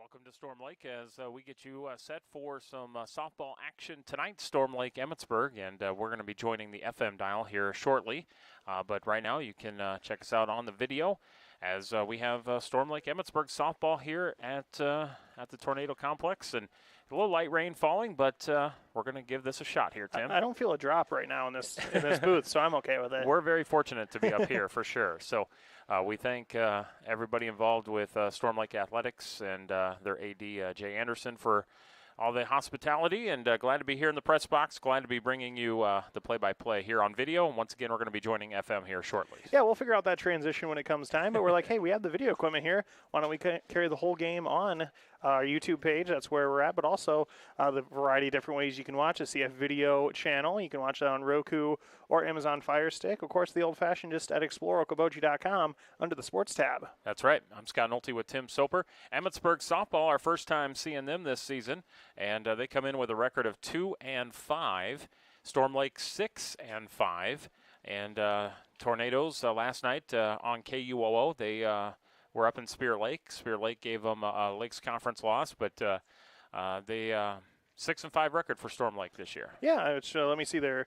Welcome to Storm Lake as we get you set for some softball action tonight. Storm Lake, Emmetsburg, and we're going to be joining the FM dial here shortly. But right now you can check us out on the video as we have Storm Lake, Emmetsburg softball here at the Tornado Complex. And a little light rain falling, but we're going to give this a shot here, Tim. I don't feel a drop right now in this booth, so I'm okay with it. We're very fortunate to be up here for sure. So we thank everybody involved with Storm Lake Athletics and their AD, Jay Anderson, for all the hospitality, and glad to be here in the press box. Glad to be bringing you the play-by-play here on video. And once again, we're going to be joining FM here shortly. Yeah, we'll figure out that transition when it comes time. But we're like, hey, we have the video equipment here. Why don't we carry the whole game on our YouTube page? That's where we're at. But also the variety of different ways you can watch a CF video channel. You can watch it on Roku or Amazon Fire Stick. Of course, the old-fashioned just at exploreokoboji.com under the sports tab. That's right. I'm Scott Nolte with Tim Soper. Emmetsburg softball, our first time seeing them this season. And they come in with a record of 2-5. Storm Lake 6-5. And Tornadoes last night on KUOO, they were up in Spear Lake. Spear Lake gave them a Lakes Conference loss, but they 6-5 record for Storm Lake this year. Yeah, let me see their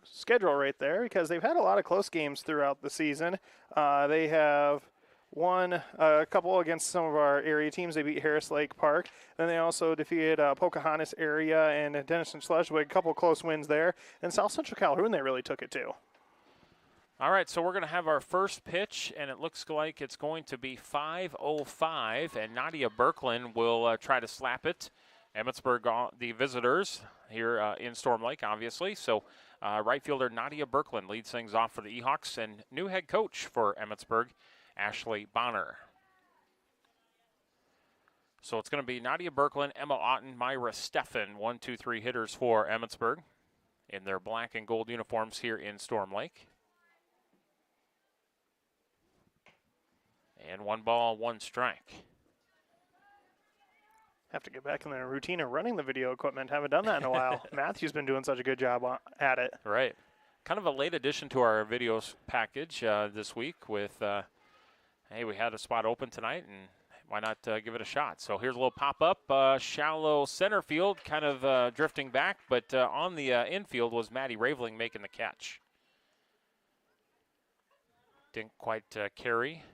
schedule right there, because they've had a lot of close games throughout the season. They have won a couple against some of our area teams. They beat Harris Lake Park. Then they also defeated Pocahontas area and Denison Schleswig. A couple close wins there. And South Central Calhoun, they really took it to. All right, so we're going to have our first pitch, and it looks like it's going to be 5:05, and Nadia Berklin will try to slap it. Emmetsburg, the visitors here in Storm Lake, obviously. So right fielder Nadia Berklin leads things off for the Ehawks, and new head coach for Emmetsburg, Ashley Bonner. So it's going to be Nadia Berklin, Emma Otten, Myra Steffen, 1, 2, 3 hitters for Emmetsburg in their black and gold uniforms here in Storm Lake. And 1 ball, 1 strike. Have to get back in the routine of running the video equipment. Haven't done that in a while. Matthew's been doing such a good job at it. Right. Kind of a late addition to our videos package this week with hey, we had a spot open tonight, and why not give it a shot? So here's a little pop-up, shallow center field, kind of drifting back, but on the infield was Maddie Raveling making the catch. Didn't quite carry.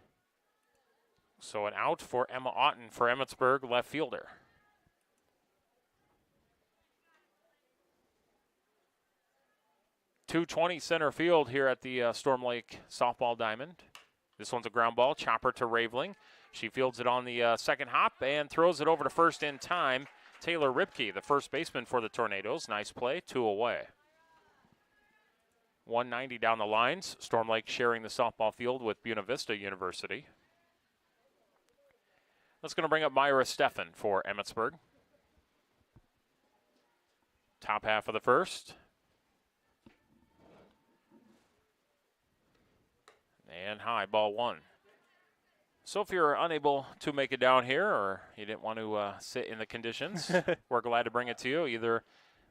So an out for Emma Otten for Emmetsburg, left fielder. .220 center field here at the Storm Lake softball diamond. This one's a ground ball, chopper to Raveling. She fields it on the second hop and throws it over to first in time. Taylor Ripke, the first baseman for the Tornadoes. Nice play, 2 away. 190 down the lines. Storm Lake sharing the softball field with Buena Vista University. That's going to bring up Myra Steffen for Emmetsburg. Top half of the first. And high, ball 1. So if you're unable to make it down here or you didn't want to sit in the conditions, we're glad to bring it to you. Either,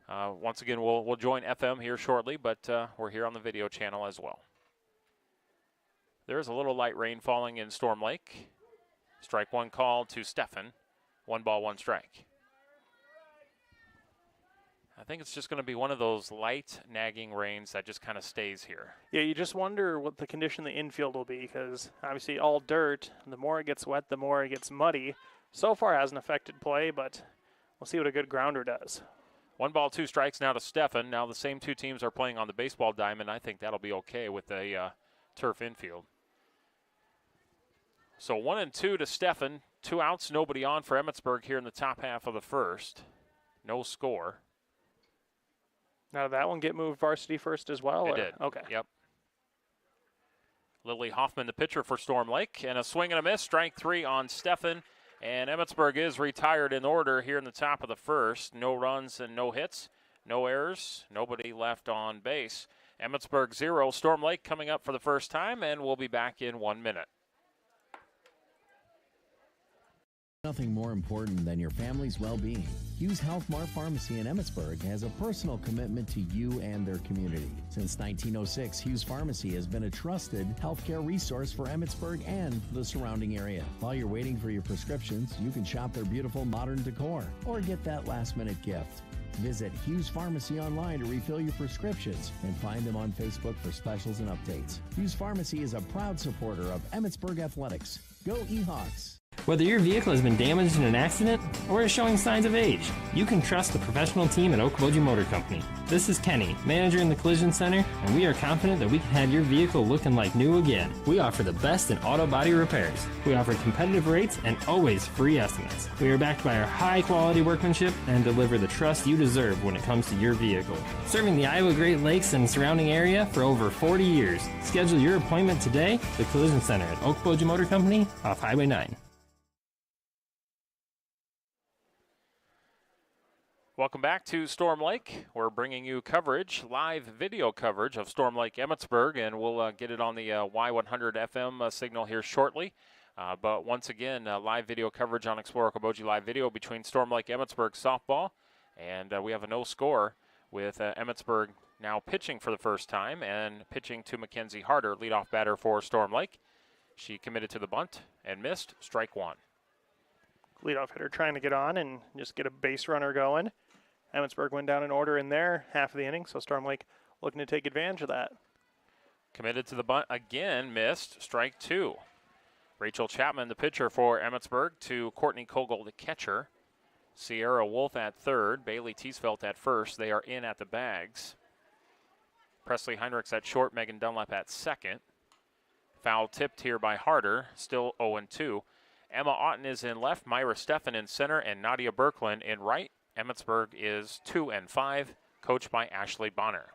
once again, we'll join FM here shortly, but we're here on the video channel as well. There's a little light rain falling in Storm Lake. Strike 1 call to Steffen. 1 ball, 1 strike. I think it's just going to be one of those light, nagging rains that just kind of stays here. Yeah, you just wonder what the condition the infield will be, because obviously all dirt, the more it gets wet, the more it gets muddy. So far hasn't affected play, but we'll see what a good grounder does. 1 ball, 2 strikes now to Steffen. Now the same 2 teams are playing on the baseball diamond. I think that'll be okay with a turf infield. So 1 and 2 to Steffen. 2 outs, nobody on for Emmetsburg here in the top half of the first. No score. Now, did that one get moved varsity first as well? It did. Okay. Yep. Lily Hoffman, the pitcher for Storm Lake. And a swing and a miss. Strike 3 on Steffen. And Emmetsburg is retired in order here in the top of the first. No runs and no hits. No errors. Nobody left on base. Emmetsburg 0. Storm Lake coming up for the first time. And we'll be back in 1 minute. Nothing more important than your family's well-being. Hughes Health Mart Pharmacy in Emmetsburg has a personal commitment to you and their community. Since 1906, Hughes Pharmacy has been a trusted healthcare resource for Emmetsburg and the surrounding area. While you're waiting for your prescriptions, you can shop their beautiful modern decor or get that last-minute gift. Visit Hughes Pharmacy online to refill your prescriptions and find them on Facebook for specials and updates. Hughes Pharmacy is a proud supporter of Emmetsburg Athletics. Go Ehawks! Whether your vehicle has been damaged in an accident or is showing signs of age, you can trust the professional team at Okoboji Motor Company. This is Kenny, manager in the Collision Center, and we are confident that we can have your vehicle looking like new again. We offer the best in auto body repairs. We offer competitive rates and always free estimates. We are backed by our high-quality workmanship and deliver the trust you deserve when it comes to your vehicle. Serving the Iowa Great Lakes and surrounding area for over 40 years. Schedule your appointment today, the Collision Center at Okoboji Motor Company off Highway 9. Welcome back to Storm Lake. We're bringing you coverage, live video coverage of Storm Lake Emmetsburg, and we'll get it on the Y100 FM signal here shortly. But once again, live video coverage on Explorer Okoboji Live Video between Storm Lake Emmetsburg softball, and we have a no score with Emmetsburg now pitching for the first time and pitching to Mackenzie Harder, leadoff batter for Storm Lake. She committed to the bunt and missed, strike one. Leadoff hitter trying to get on and just get a base runner going. Emmetsburg went down in order in their half of the inning, so Storm Lake looking to take advantage of that. Committed to the bunt again, missed, strike two. Rachel Chapman, the pitcher for Emmetsburg, to Courtney Kogel, the catcher. Sierra Wolf at third, Bailey Teesfelt at first. They are in at the bags. Presley Heinrichs at short, Megan Dunlap at second. Foul tipped here by Harder, still 0-2. Emma Otten is in left, Myra Steffen in center, and Nadia Berklin in right. Emmetsburg is 2-5, coached by Ashley Bonner.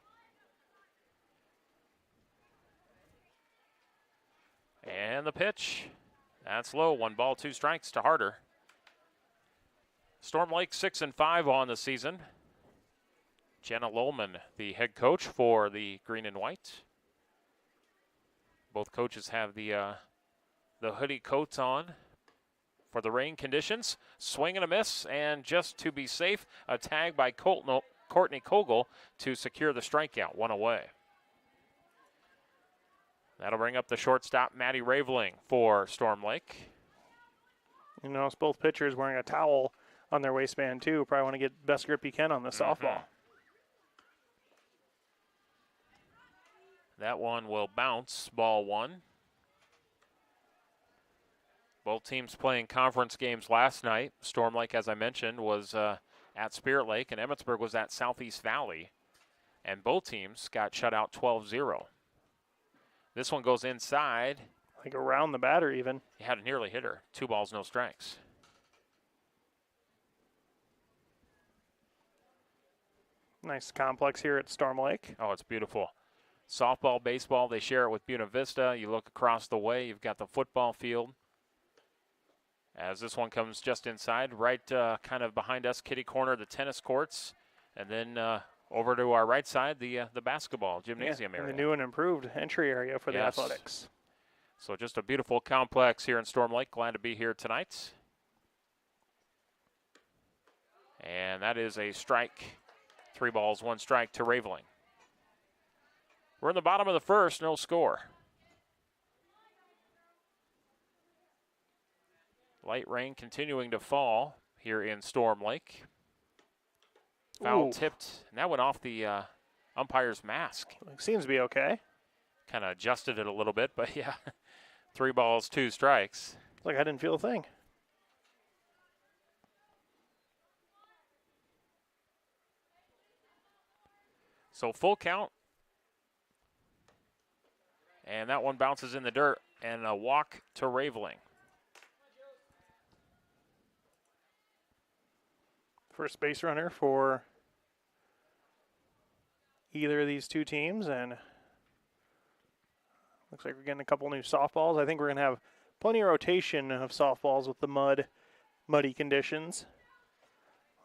And the pitch, that's low. 1 ball, 2 strikes to Harder. Storm Lake 6-5 on the season. Jenna Lohman, the head coach for the green and white. Both coaches have the hoodie coats on for the rain conditions. Swing and a miss, and just to be safe, a tag by Courtney Kogel to secure the strikeout, 1 away. That'll bring up the shortstop, Maddie Raveling, for Storm Lake. You notice both pitchers wearing a towel on their waistband, too. Probably want to get best grip you can on the softball. That one will bounce, ball 1. Both teams playing conference games last night. Storm Lake, as I mentioned, was at Spirit Lake, and Emmetsburg was at Southeast Valley. And both teams got shut out 12-0. This one goes inside. Like around the batter even. He had a nearly hitter. 2 balls, no strikes. Nice complex here at Storm Lake. Oh, it's beautiful. Softball, baseball, they share it with Buena Vista. You look across the way, you've got the football field. As this one comes just inside, right kind of behind us, kitty corner, the tennis courts. And then over to our right side, the basketball gymnasium area. And the new and improved entry area for the Yes. athletics. So just a beautiful complex here in Storm Lake. Glad to be here tonight. And that is a strike. 3 balls, 1 strike to Raveling. We're in the bottom of the first, no score. Light rain continuing to fall here in Storm Lake. Foul tipped, and that went off the umpire's mask. Seems to be okay. Kind of adjusted it a little bit, but yeah, 3 balls, 2 strikes. It's like I didn't feel a thing. So full count. And that one bounces in the dirt, and a walk to Raveling. First base runner for either of these two teams, and looks like we're getting a couple new softballs. I think we're going to have plenty of rotation of softballs with the muddy conditions.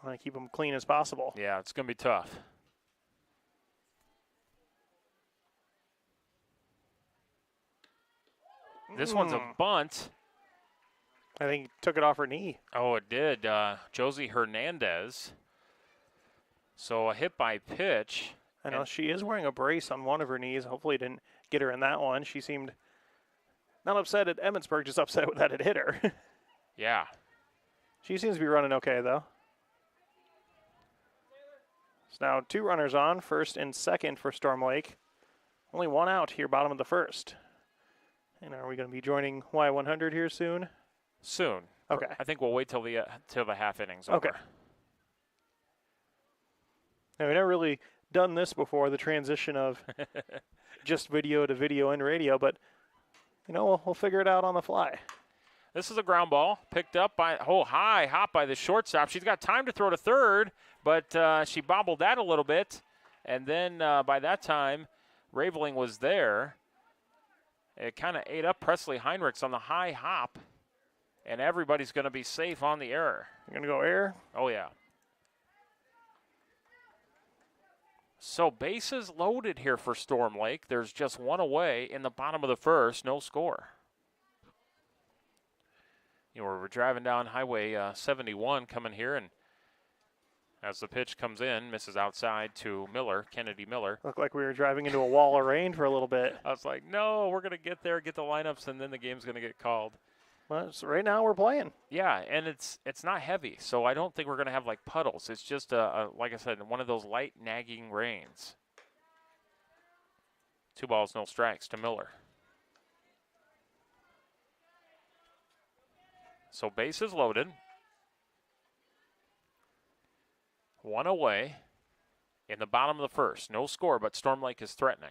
I want to keep them clean as possible. Yeah, it's going to be tough. This one's a bunt. I think he took it off her knee. Oh, it did. Josie Hernandez. So a hit by pitch. I know she is wearing a brace on one of her knees. Hopefully it didn't get her in that one. She seemed not upset at Emmetsburg, just upset that it hit her. Yeah. She seems to be running okay, though. So now 2 runners on, first and second for Storm Lake. Only 1 out here, bottom of the first. And are we going to be joining Y100 here soon? Soon. Okay. I think we'll wait till the half inning's over. Okay. Now, we've never really done this before, the transition of just video to video and radio, but, you know, we'll figure it out on the fly. This is a ground ball picked up by high hop by the shortstop. She's got time to throw to third, but she bobbled that a little bit, and then by that time, Raveling was there. It kind of ate up Presley Heinrichs on the high hop, and everybody's going to be safe on the error. You're going to go air? Oh, yeah. So bases loaded here for Storm Lake. There's just 1 away in the bottom of the first, no score. You know, we're driving down Highway 71 coming here, and as the pitch comes in, misses outside to Miller, Kennedy Miller. Looked like we were driving into a wall of rain for a little bit. I was like, no, we're going to get there, get the lineups, and then the game's going to get called. Well, so right now we're playing. Yeah, and it's not heavy, so I don't think we're going to have like puddles. It's just, like I said, one of those light nagging rains. 2 balls, no strikes to Miller. So bases loaded. 1 away in the bottom of the first. No score, but Storm Lake is threatening.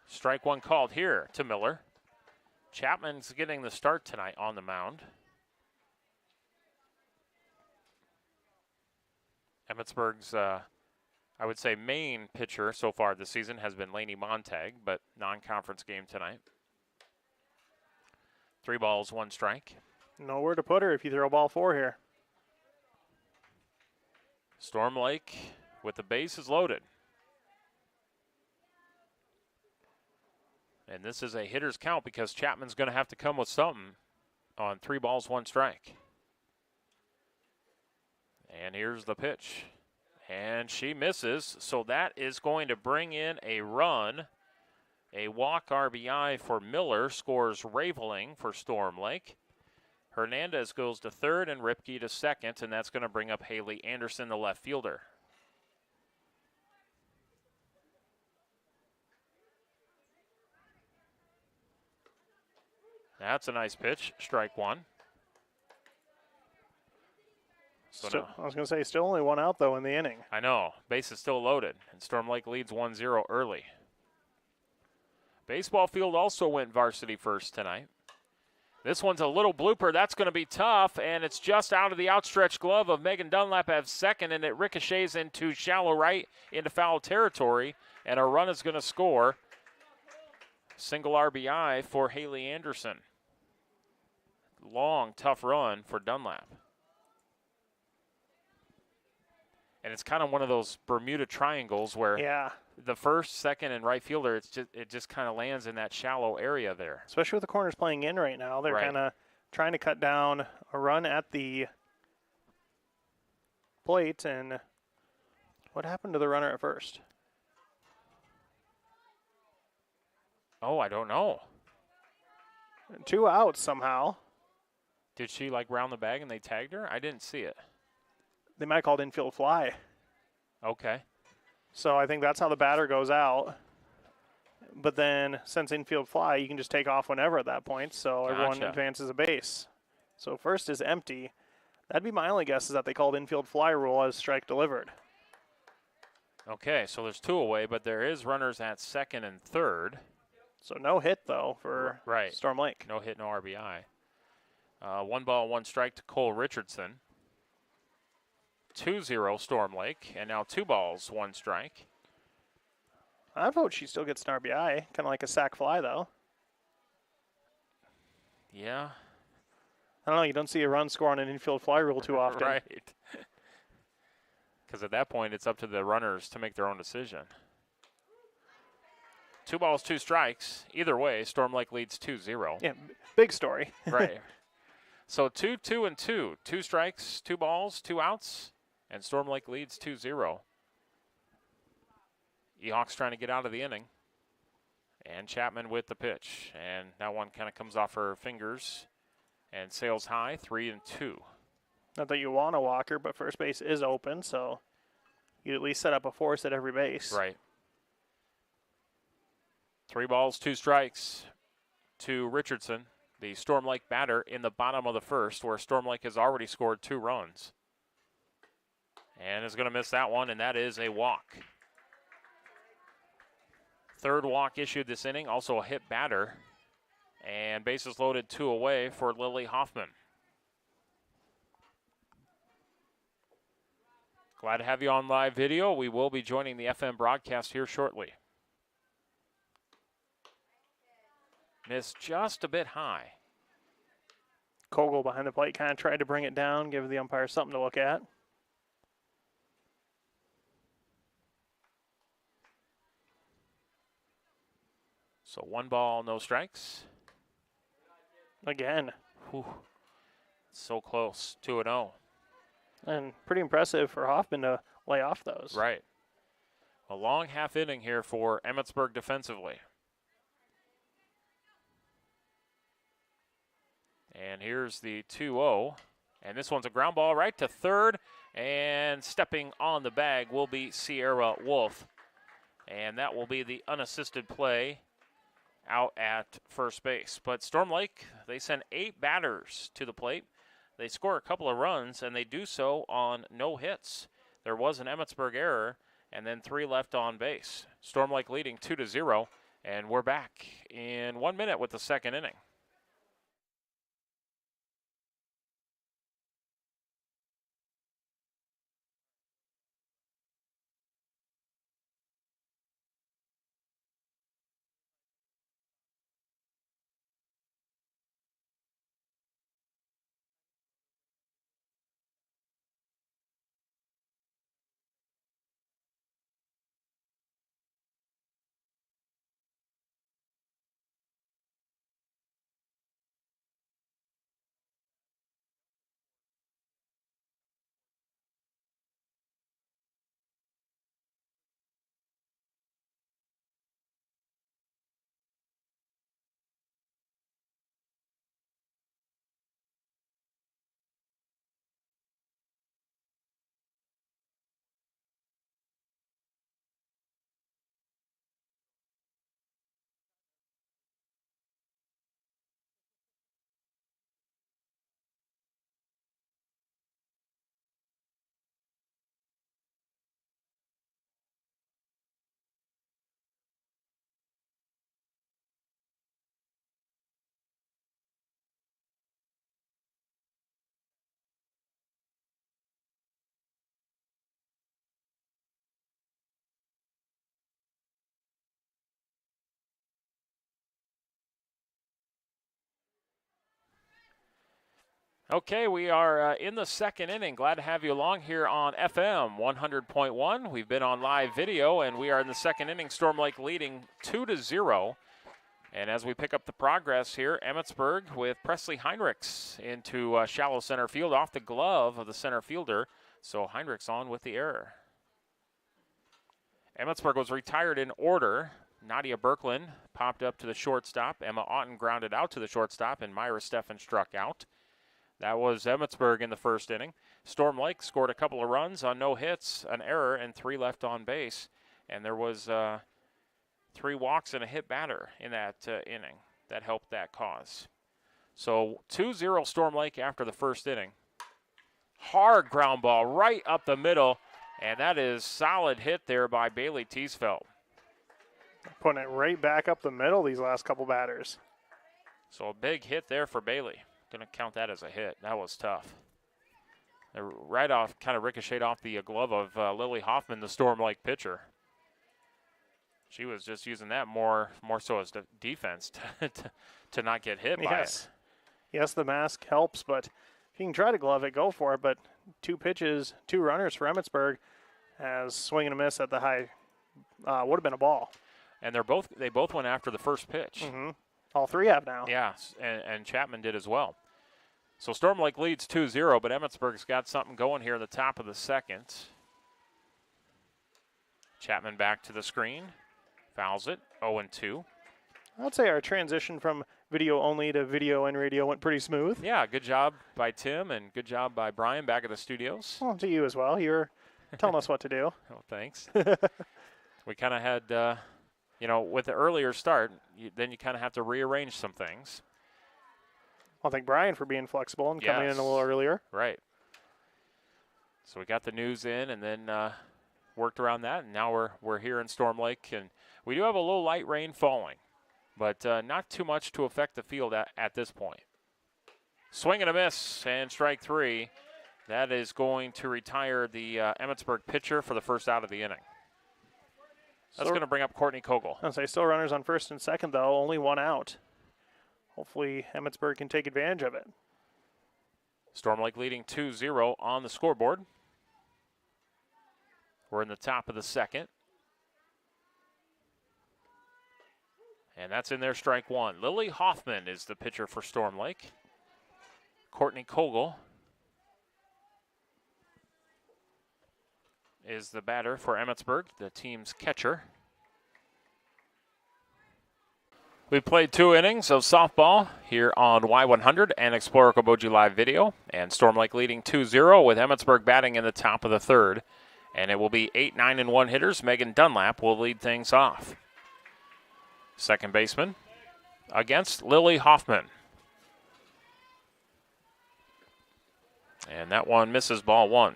Strike 1 called here to Miller. Chapman's getting the start tonight on the mound. Emmetsburg's, I would say, main pitcher so far this season has been Lainey Montag, but non-conference game tonight. 3 balls, 1 strike. Nowhere to put her if you throw ball 4 here. Storm Lake with the bases loaded. And this is a hitter's count because Chapman's going to have to come with something on 3 balls, 1 strike. And here's the pitch. And she misses, so that is going to bring in a run. A walk RBI for Miller, scores Raveling for Storm Lake. Hernandez goes to third and Ripke to second, and that's going to bring up Haley Anderson, the left fielder. That's a nice pitch, strike 1. So I was going to say, still only 1 out, though, in the inning. I know, base is still loaded, and Storm Lake leads 1-0 early. Baseball field also went varsity first tonight. This one's a little blooper. That's going to be tough, and it's just out of the outstretched glove of Megan Dunlap at second, and it ricochets into shallow right into foul territory, and a run is going to score. Single RBI for Haley Anderson. Long, tough run for Dunlap. And it's kind of one of those Bermuda triangles where the first, second, and right fielder, it just kind of lands in that shallow area there. Especially with the corners playing in right now. They're kind of trying to cut down a run at the plate. And what happened to the runner at first? Oh, I don't know. 2 outs somehow. Did she like round the bag and they tagged her? I didn't see it. They might have called infield fly. Okay. So I think that's how the batter goes out. But then since infield fly, you can just take off whenever at that point. So everyone advances a base. So first is empty. That'd be my only guess, is that they called infield fly rule as strike delivered. Okay, so there's 2 away, but there is runners at second and third. So no hit, though, for Storm Lake. No hit, no RBI. 1 ball, 1 strike to Cole Richardson. 2-0 Storm Lake, and now 2 balls, 1 strike. I vote she still gets an RBI, kind of like a sac fly, though. Yeah. I don't know, you don't see a run score on an infield fly rule too often. Right. Because at that point, it's up to the runners to make their own decision. 2 balls, 2 strikes. Either way, Storm Lake leads 2-0. Yeah, big story. Right. So 2, 2, and 2. 2 strikes, 2 balls, 2 outs, and Storm Lake leads 2-0. Ehawks trying to get out of the inning. And Chapman with the pitch. And that one kind of comes off her fingers and sails high, 3-2. Not that you want a walker, but first base is open, so you at least set up a force at every base. Right. 3 balls, 2 strikes to Richardson, the Storm Lake batter, in the bottom of the first, where Storm Lake has already scored 2 runs. And is going to miss that one, and that is a walk. 3rd walk issued this inning, also a hit batter. And bases loaded, 2 away for Lily Hoffman. Glad to have you on live video. We will be joining the FM broadcast here shortly. Missed just a bit high. Kogel behind the plate kind of tried to bring it down, give the umpire something to look at. So 1 ball, no strikes. Again. Whew. So close, 2-0. And pretty impressive for Hoffman to lay off those. Right. A long half inning here for Emmetsburg defensively. And here's the 2-0. And this one's a ground ball right to third. And stepping on the bag will be Sierra Wolf. And that will be the unassisted play out at first base. But Storm Lake, they send 8 batters to the plate. They score a couple of runs, and they do so on no hits. There was an Emmetsburg error, and then 3 left on base. Storm Lake leading 2-0, and we're back in 1 minute with the second inning. Okay, we are in the second inning. Glad to have you along here on FM 100.1. We've been on live video, and we are in the second inning. Storm Lake leading 2-0. And as we pick up the progress here, Emmetsburg with Presley Heinrichs into shallow center field off the glove of the center fielder. So Heinrichs on with the error. Emmetsburg was retired in order. Nadia Berklin popped up to the shortstop. Emma Otten grounded out to the shortstop, and Myra Steffen struck out. That was Emmetsburg in the first inning. Storm Lake scored a couple of runs on no hits, an error, and 3 left on base. And there was 3 walks and a hit batter in that inning. That helped that cause. So 2-0 Storm Lake after the first inning. Hard ground ball right up the middle, and that is solid hit there by Bailey Teasfeld. Putting it right back up the middle these last couple batters. So a big hit there for Bailey. Going to count that as a hit. That was tough. Right off, kind of ricocheted off the glove of Lily Hoffman, the Storm Lake pitcher. She was just using that more so as defense to not get hit by it. Yes, the mask helps, but if you can try to glove it, go for it. But 2 pitches, 2 runners for Emmetsburg, as swing and a miss at the high would have been a ball. And they both went after the first pitch. Mm-hmm. All three have now. Yeah, and Chapman did as well. So Storm Lake leads 2-0, but Emmetsburg's got something going here in the top of the second. Chapman back to the screen. Fouls it, 0-2. I'd say our transition from video only to video and radio went pretty smooth. Yeah, good job by Tim and good job by Brian back at the studios. Well, to you as well. You're telling us what to do. Oh, thanks. We kind of had, with the earlier start, then you kind of have to rearrange some things. I'll thank Brian for being flexible and coming in a little earlier. Right. So we got the news in and then worked around that, and now we're here in Storm Lake, and we do have a little light rain falling, but not too much to affect the field at this point. Swing and a miss, and strike 3. That is going to retire the Emmetsburg pitcher for the first out of the inning. That's going to bring up Courtney Kogel. I'll say still runners on first and second, though, only one out. Hopefully Emmetsburg can take advantage of it. Storm Lake leading 2-0 on the scoreboard. We're in the top of the second. And that's in there, strike 1. Lily Hoffman is the pitcher for Storm Lake. Courtney Kogel is the batter for Emmetsburg, the team's catcher. We've played 2 innings of softball here on Y100 and Explorer Koboji Live Video. And Storm Lake leading 2-0 with Emmetsburg batting in the top of the third. And it will be 8, 9, and 1 hitters. Megan Dunlap will lead things off. Second baseman against Lily Hoffman. And that one misses, ball 1.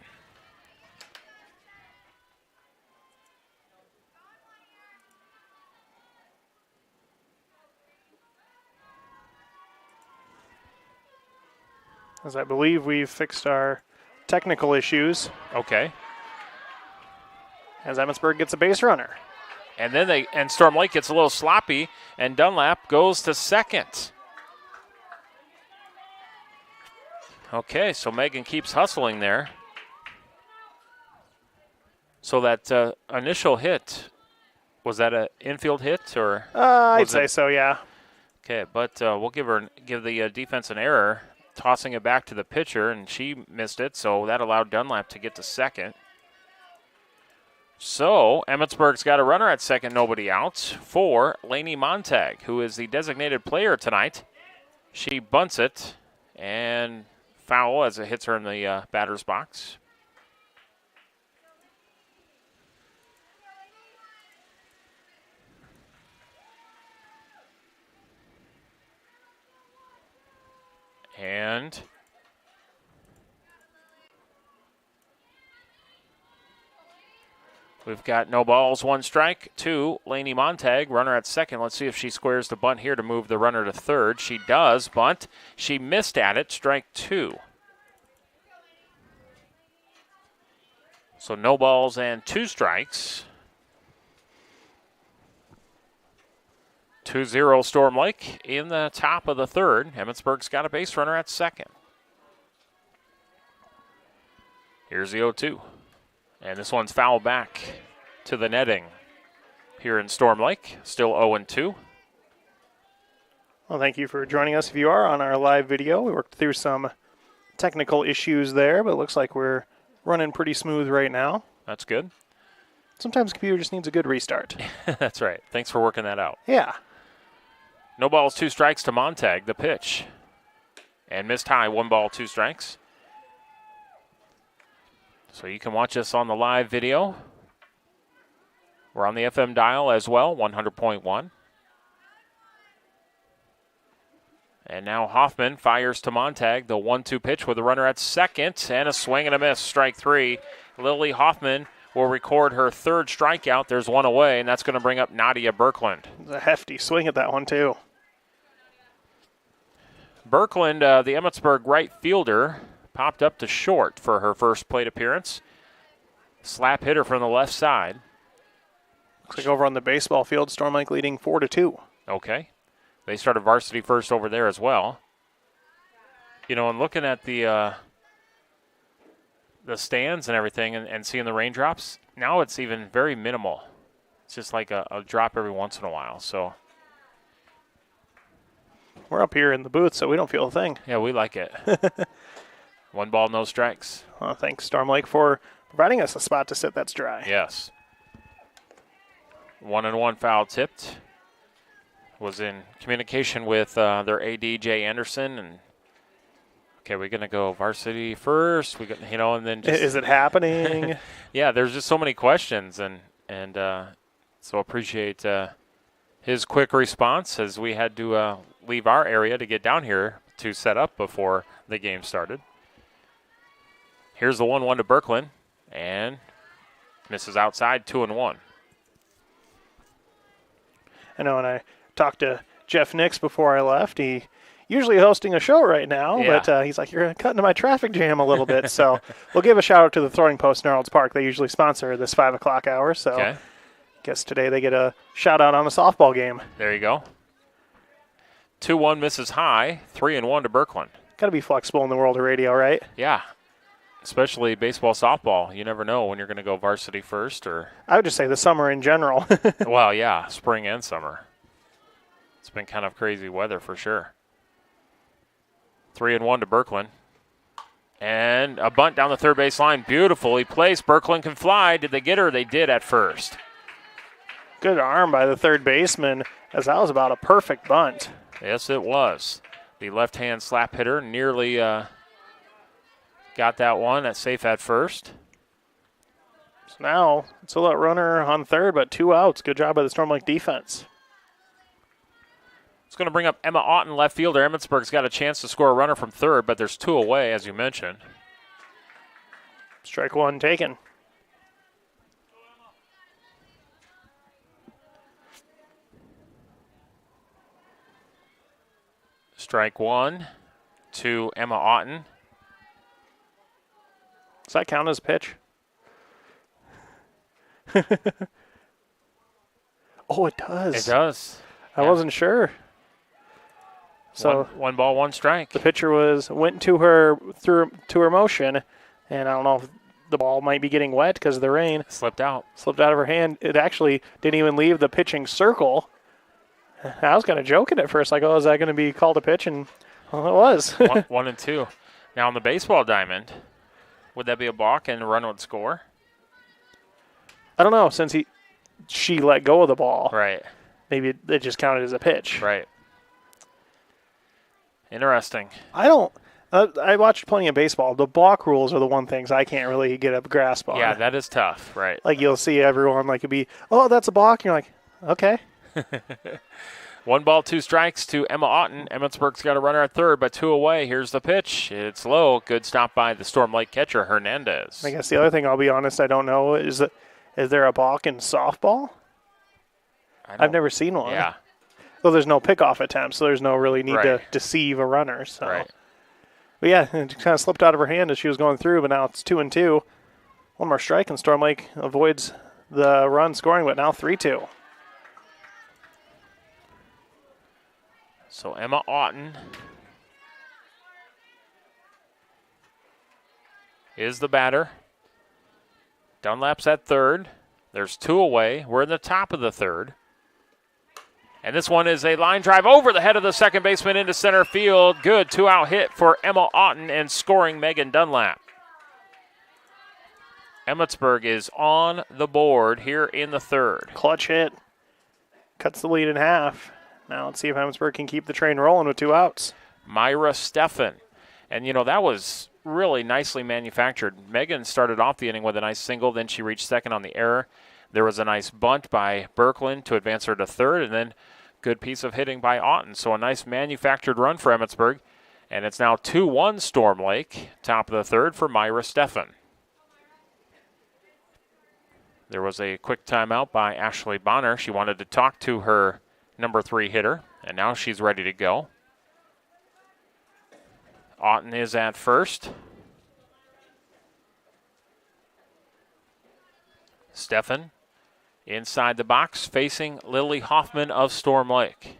As I believe we've fixed our technical issues. Okay. As Emmetsburg gets a base runner. And then Storm Lake gets a little sloppy, and Dunlap goes to second. Okay, so Megan keeps hustling there. So that initial hit, was that an infield hit or? I'd say so, yeah. Okay, but we'll give the defense an error, tossing it back to the pitcher, and she missed it, so that allowed Dunlap to get to second. So Emmetsburg's got a runner at second, nobody out, for Lainey Montag, who is the designated player tonight. She bunts it, and foul as it hits her in the batter's box. And we've got no balls, 1 strike to Lainey Montag, runner at second. Let's see if she squares the bunt here to move the runner to third. She does bunt. She missed at it, strike 2. So no balls and 2 strikes. 2-0 Storm Lake in the top of the third. Emmetsburg's got a base runner at second. Here's the 0-2. And this one's foul back to the netting here in Storm Lake. Still 0-2. Well, thank you for joining us if you are on our live video. We worked through some technical issues there, but it looks like we're running pretty smooth right now. That's good. Sometimes a computer just needs a good restart. That's right. Thanks for working that out. Yeah. No balls, 2 strikes to Montag, the pitch. And missed high, 1 ball, 2 strikes. So you can watch us on the live video. We're on the FM dial as well, 100.1. And now Hoffman fires to Montag, the 1-2 pitch with a runner at second, and a swing and a miss, strike 3. Lily Hoffman will record her 3rd strikeout. There's 1 away, and that's going to bring up Nadia Birkland. It was a hefty swing at that one, too. Birkland, the Emmetsburg right fielder, popped up to short for her first plate appearance. Slap hitter from the left side. Looks like over on the baseball field, Storm Lake leading 4-2. Okay. They started varsity first over there as well. You know, and looking at the stands and everything and seeing the raindrops, now it's even very minimal. It's just like a drop every once in a while. So We're up here in the booth, so we don't feel a thing. yeah, we like it. 1 ball, no strikes. Thanks, Storm Lake, for providing us a spot to sit that's dry. Yes. 1-1 foul tipped. Was in communication with their AD, Jay Anderson, and okay, we're gonna go varsity first. We got, and then just, Is it happening? yeah, there's just so many questions, and so appreciate his quick response as we had to leave our area to get down here to set up before the game started. Here's the 1-1 to Birkeland, and misses outside, 2-1. I know, and I talked to Jeff Nix before I left. He usually hosting a show right now, Yeah. but he's like, you're cutting to my traffic jam a little bit. So we'll give a shout out to the Throwing Post in Arnold's Park. They usually sponsor this 5 o'clock hour. So Okay, guess today they get a shout out on a softball game. there you go. 2-1 misses high, 3-1 to Birkeland. Got to be flexible in the world of radio, right? Yeah, especially baseball, softball. You never know when you're going to go varsity first or, I would just say the summer in general. well, yeah, spring and summer. It's been kind of crazy weather for sure. 3-1 to Birkeland. And a bunt down the third base line. Beautifully placed. Birkeland can fly. Did they get her? They did at first. Good arm by the third baseman, as that was about a perfect bunt. Yes, it was. The left-hand slap hitter nearly got that one. That's safe at first. So now it's a little runner on third, but 2 outs. Good job by the Storm Lake defense. It's going to bring up Emma Otten, left fielder. Emmetsburg's got a chance to score a runner from third, but there's 2 away, as you mentioned. Strike 1 taken. Strike 1 to Emma Otten. Does that count as a pitch? Oh, it does. It does. I Yeah. wasn't sure. So one ball, 1 strike. the pitcher went to her through to her motion, and I don't know if the ball might be getting wet because of the rain. Slipped out. Slipped out of her hand. It actually didn't even leave the pitching circle. I was kind of joking at first, like, oh, is that going to be called a pitch? And well, it was. 1 and 2. Now on the baseball diamond, would that be a balk and a run would score? I don't know, since she let go of the ball. Right. Maybe it just counted as a pitch. Right. Interesting. I don't. I watched plenty of baseball. The balk rules are the one things I can't really get a grasp on. Yeah, that is tough. Right. Like you'll see everyone like it'd be, oh, that's a balk, and you're like, okay. 1 ball, 2 strikes to Emma Otten. Emmetsburg's got a runner at third, but 2 away. Here's the pitch. It's low. Good stop by the Storm Lake catcher, Hernandez. I guess the other thing, I'll be honest, I don't know is there a balk in softball? I've never seen one. Yeah. Well, there's no pickoff attempt, so there's no really need to Right. deceive a runner. So. Right. But yeah, it kind of slipped out of her hand as she was going through, but now it's 2 and 2. 1 more strike, and Storm Lake avoids the run scoring, but now 3-2. So Emma Otten is the batter. Dunlap's at third. There's 2 away. We're in the top of the third. And this one is a line drive over the head of the second baseman into center field. Good 2-out hit for Emma Otten and scoring Megan Dunlap. Emmetsburg is on the board here in the third. Clutch hit. Cuts the lead in half. Now let's see if Emmetsburg can keep the train rolling with 2 outs. Myra Steffen. And, that was really nicely manufactured. Megan started off the inning with a nice single. Then she reached second on the error. There was a nice bunt by Birkeland to advance her to third. And then good piece of hitting by Otten. So a nice manufactured run for Emmetsburg. And it's now 2-1 Storm Lake. Top of the third for Myra Steffen. There was a quick timeout by Ashley Bonner. She wanted to talk to her number 3 hitter, and now she's ready to go. Otten is at first. Steffen inside the box facing Lily Hoffman of Storm Lake.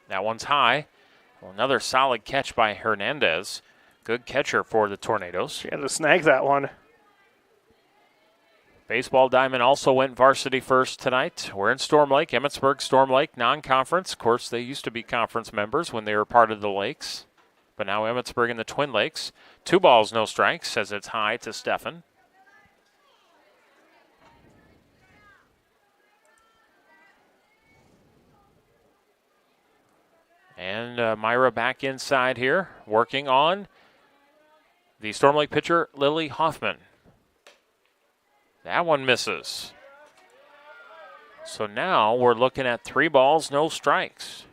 That one's high. Well, another solid catch by Hernandez. Good catcher for the Tornadoes. She had to snag that one. Baseball Diamond also went varsity first tonight. We're in Storm Lake, Emmetsburg, Storm Lake, non-conference. Of course, they used to be conference members when they were part of the Lakes. But now Emmetsburg in the Twin Lakes. 2 balls, no strikes, as it's high to Stefan. And Myra back inside here, working on the Storm Lake pitcher, Lily Hoffman. That one misses. So now we're looking at 3 balls, no strikes.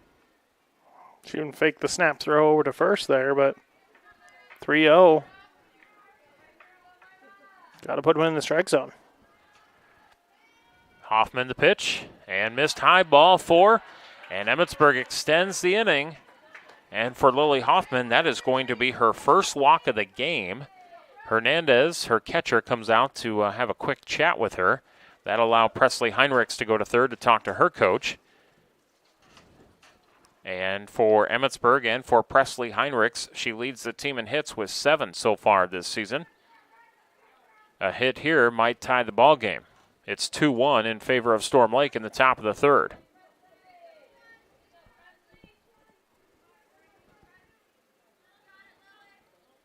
She even faked the snap throw over to first there, but 3-0. Got to put him in the strike zone. Hoffman the pitch, and missed high, ball 4. And Emmetsburg extends the inning. And for Lily Hoffman, that is going to be her first walk of the game. Hernandez, her catcher, comes out to have a quick chat with her. That'll allow Presley Heinrichs to go to third to talk to her coach. And for Emmetsburg and for Presley Heinrichs, she leads the team in hits with 7 so far this season. A hit here might tie the ball game. It's 2-1 in favor of Storm Lake in the top of the third.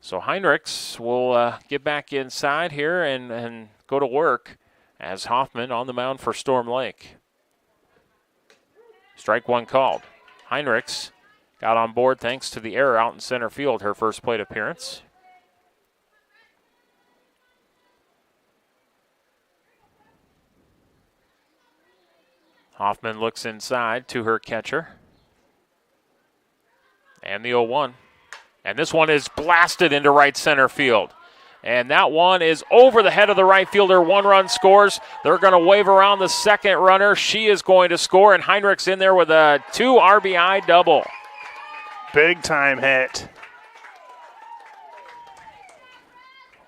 So Heinrichs will get back inside here and go to work as Hoffman on the mound for Storm Lake. Strike 1 called. Heinrichs got on board thanks to the error out in center field, her first plate appearance. Hoffman looks inside to her catcher. And the 0-1. And this one is blasted into right center field. And that one is over the head of the right fielder. 1 run scores. They're going to wave around the second runner. She is going to score, and Heinrichs in there with a 2 RBI double. Big time hit.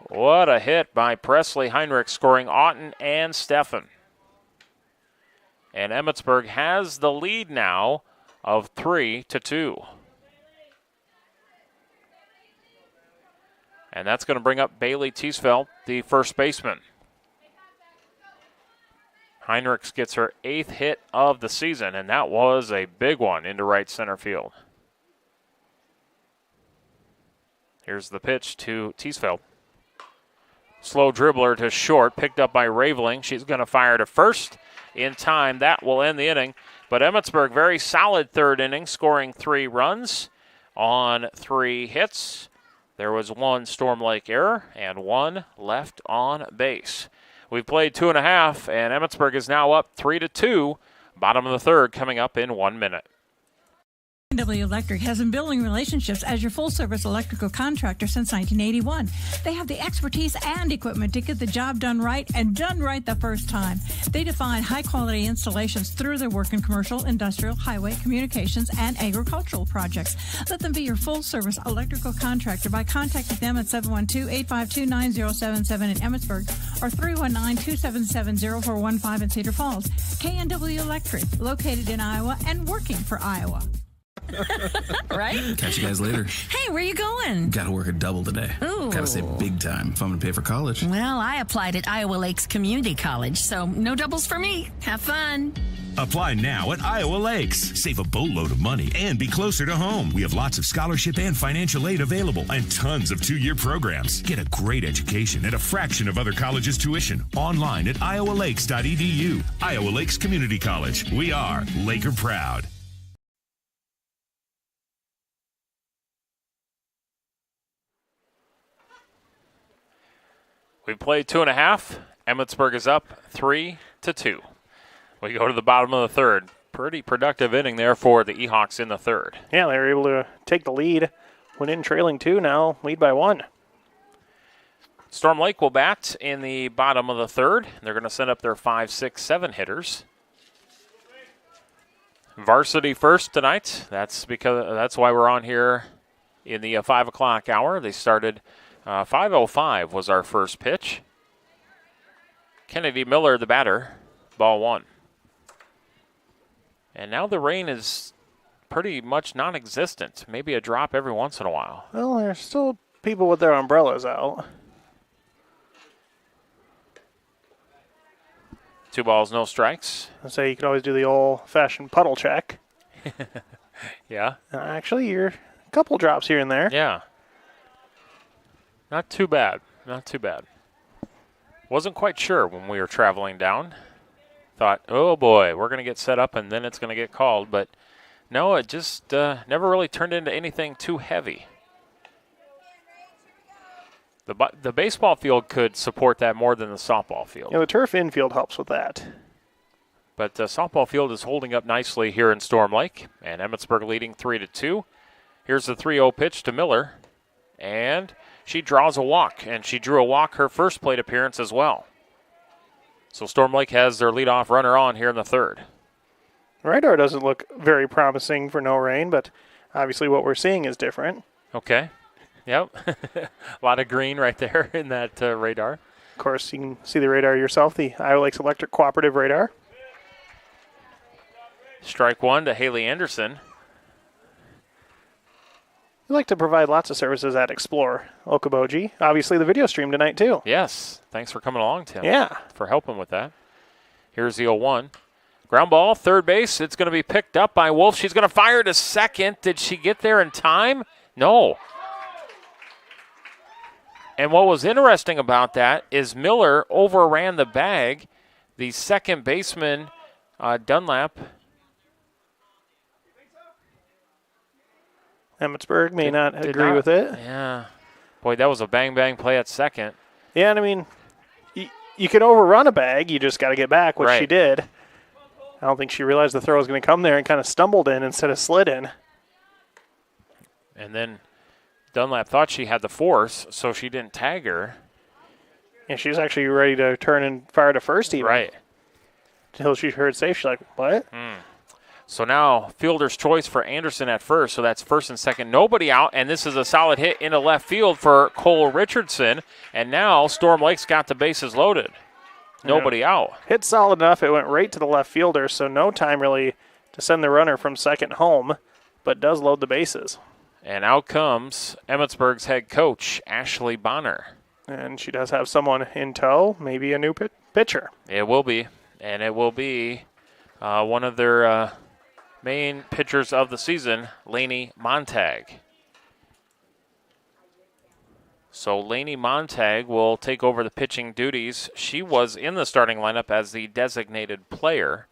What a hit by Presley Heinrichs, scoring Otten and Stefan. And Emmetsburg has the lead now of 3-2. And that's going to bring up Bailey Teasfeld, the first baseman. Heinrichs gets her 8th hit of the season, and that was a big one into right center field. Here's the pitch to Teasfeld. Slow dribbler to short, picked up by Raveling. She's going to fire to first in time. That will end the inning. But Emmetsburg, very solid third inning, scoring 3 runs on 3 hits. There was 1 Storm Lake error and 1 left on base. We've played 2.5, and Emmetsburg is now up 3-2. Bottom of the third coming up in 1 minute. W Electric has been building relationships as your full-service electrical contractor since 1981. They have the expertise and equipment to get the job done right and done right the first time. They define high-quality installations through their work in commercial, industrial, highway, communications, and agricultural projects. Let them be your full-service electrical contractor by contacting them at 712-852-9077 in Emmetsburg or 319-277-0415 in Cedar Falls. KNW Electric, located in Iowa and working for Iowa. Right? Catch you guys later. Hey, where you going? Gotta work a double today. Ooh. Gotta save big time if I'm gonna pay for college. Well, I applied at Iowa Lakes Community College, so no doubles for me. Have fun. Apply now at Iowa Lakes. Save a boatload of money and be closer to home. We have lots of scholarship and financial aid available and tons of 2-year programs. Get a great education at a fraction of other colleges' tuition. Online at iowalakes.edu. Iowa Lakes Community College. We are Laker proud. We played 2.5. Emmetsburg is up 3-2. We go to the bottom of the third. Pretty productive inning there for the Ehawks in the third. Yeah, they were able to take the lead. Went in trailing 2, now lead by 1. Storm Lake will bat in the bottom of the third. They're going to send up their 5, 6, 7 hitters. Varsity first tonight. That's why we're on here in the 5 o'clock hour. They started 5:05 was our first pitch. Kennedy Miller, the batter, ball 1. And now the rain is pretty much non-existent. Maybe a drop every once in a while. Well, there's still people with their umbrellas out. 2 balls, no strikes. So you could always do the old-fashioned puddle check. Yeah. Actually, you're a couple drops here and there. Yeah. Not too bad. Not too bad. Wasn't quite sure when we were traveling down. Thought, oh boy, we're going to get set up and then it's going to get called. But no, it just never really turned into anything too heavy. The baseball field could support that more than the softball field. The turf infield helps with that. But the softball field is holding up nicely here in Storm Lake, and Emmetsburg leading 3-2. Here's the 3-0 pitch to Miller, and she draws a walk, and she drew a walk her first plate appearance as well. So Storm Lake has their leadoff runner on here in the third. Radar doesn't look very promising for no rain, but obviously what we're seeing is different. Okay. Yep. A lot of green right there in that radar. Of course, you can see the radar yourself, the Iowa Lakes Electric Cooperative Radar. Strike one to Haley Anderson. We like to provide lots of services at Explore Okoboji. Obviously, the video stream tonight, too. Yes. Thanks for coming along, Tim. Yeah. For helping with that. Here's the 0-1. Ground ball, third base. It's going to be picked up by Wolf. She's going to fire to second. Did she get there in time? No. And what was interesting about that is Miller overran the bag. The second baseman, Dunlap. Emmetsburg may not agree with it. Yeah. Boy, that was a bang-bang play at second. Yeah, and I mean, you can overrun a bag. You just got to get back, which she did. I don't think she realized the throw was going to come there and kind of stumbled in instead of slid in. And then Dunlap thought she had the force, so she didn't tag her. Yeah, she was actually ready to turn and fire to first even. Right. Until she heard safe. She's like, what? So now fielder's choice for Anderson at first. So that's first and second. Nobody out, and this is a solid hit into left field for Cole Richardson. And now Storm Lake's got the bases loaded. Nobody out. Hit solid enough. It went right to the left fielder, so no time really to send the runner from second home, but does load the bases. And out comes Emmetsburg's head coach, Ashley Bonner. And she does have someone in tow, maybe a new pitcher. It will be. And it will be one of their main pitchers of the season, Lainey Montag. So Lainey Montag will take over the pitching duties. She was in the starting lineup as the designated player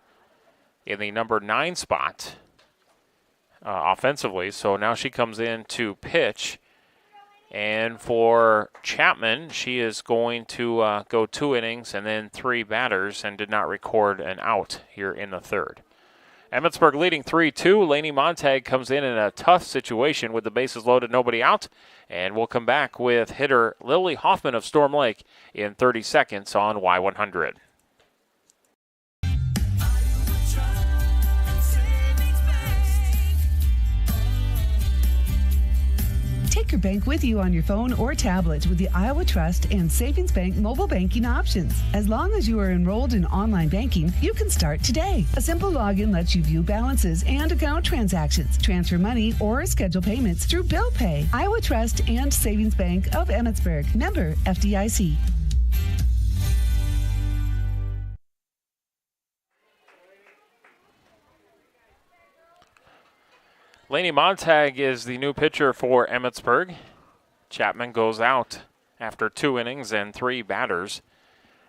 in the number 9 spot offensively. So now she comes in to pitch. And for Chapman, she is going to go 2 innings and then 3 batters and did not record an out here in the third. Emmetsburg leading 3-2. Lainey Montag comes in a tough situation with the bases loaded, nobody out. And we'll come back with hitter Lily Hoffman of Storm Lake in 30 seconds on Y100. Take your bank with you on your phone or tablet with the Iowa Trust and Savings Bank mobile banking options. As long as you are enrolled in online banking, you can start today. A simple login lets you view balances and account transactions, transfer money, or schedule payments through Bill Pay. Iowa Trust and Savings Bank of Emmetsburg. Member FDIC. Lainey Montag is the new pitcher for Emmetsburg. Chapman goes out after 2 innings and 3 batters.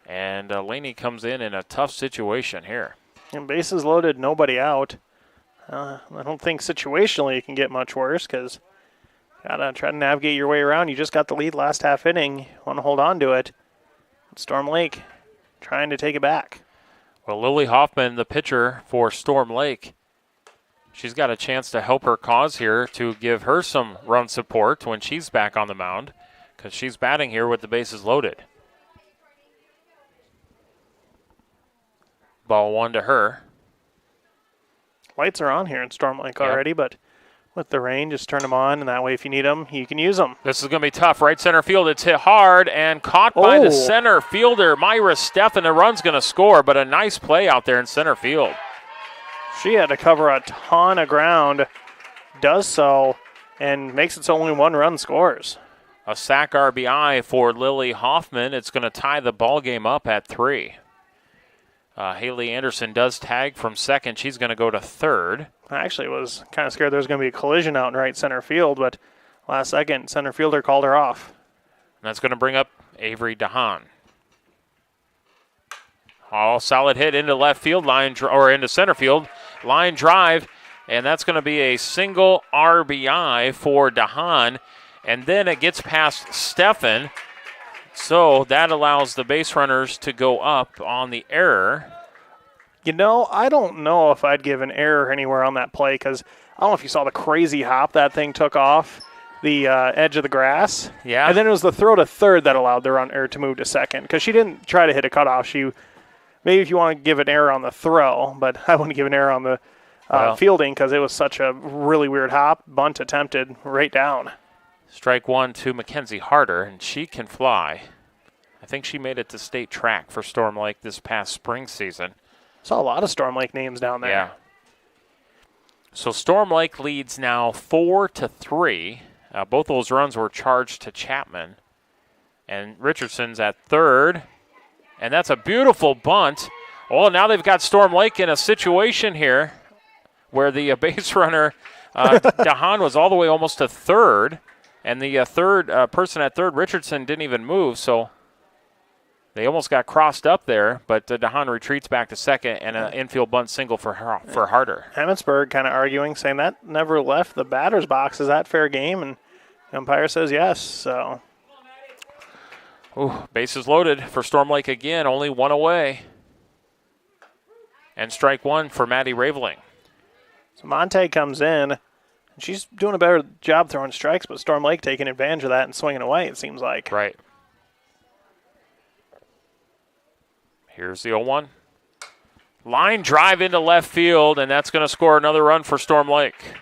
And Lainey comes in a tough situation here. And bases loaded, nobody out. I don't think situationally it can get much worse because you got to try to navigate your way around. You just got the lead last half inning. You want to hold on to it. Storm Lake trying to take it back. Well, Lily Hoffman, the pitcher for Storm Lake, she's got a chance to help her cause here to give her some run support when she's back on the mound because she's batting here with the bases loaded. Ball 1 to her. Lights are on here in Storm Lake already, but with the rain, just turn them on, and that way if you need them, you can use them. This is going to be tough. Right center field, it's hit hard and caught by the center fielder, Myra Steffen. The run's going to score, but a nice play out there in center field. She had to cover a ton of ground, does so, and makes it so only 1 run scores. a sack RBI for Lily Hoffman. It's going to tie the ball game up at 3. Haley Anderson does tag from second. She's going to go to third. I actually was kind of scared there was going to be a collision out in right center field, but last second, center fielder called her off. And that's going to bring up Avery DeHaan. Oh, solid hit into left field line, or into center field. Line drive, and that's going to be a single RBI for DeHaan. And then it gets past Steffen, so that allows the base runners to go up on the error. You know, I don't know if I'd give an error anywhere on that play because I don't know if you saw the crazy hop that thing took off the edge of the grass. Yeah. And then it was the throw to third that allowed the runner to move to second because she didn't try to hit a cutoff. Maybe if you want to give an error on the throw, but I wouldn't give an error on the fielding because it was such a really weird hop. Bunt attempted right down. Strike one to Mackenzie Harder, and she can fly. I think she made it to state track for Storm Lake this past spring season. Saw a lot of Storm Lake names down there. Yeah. So Storm Lake leads now 4-3. Both those runs were charged to Chapman. And Richardson's at third. And that's a beautiful bunt. Oh, now they've got Storm Lake in a situation here where the base runner, DeHaan, was all the way almost to third. And the third person at third, Richardson, didn't even move. So they almost got crossed up there, but DeHaan retreats back to second, and an infield bunt single for Harder. Emmetsburg kind of arguing, saying that never left the batter's box. Is that fair game? And the umpire says yes. So, bases loaded for Storm Lake again, only one away. And strike one for Maddie Raveling. So Monte comes in, and she's doing a better job throwing strikes, but Storm Lake taking advantage of that and swinging away, it seems like. Right. Here's the 0-1. Line drive into left field, and that's going to score another run for Storm Lake.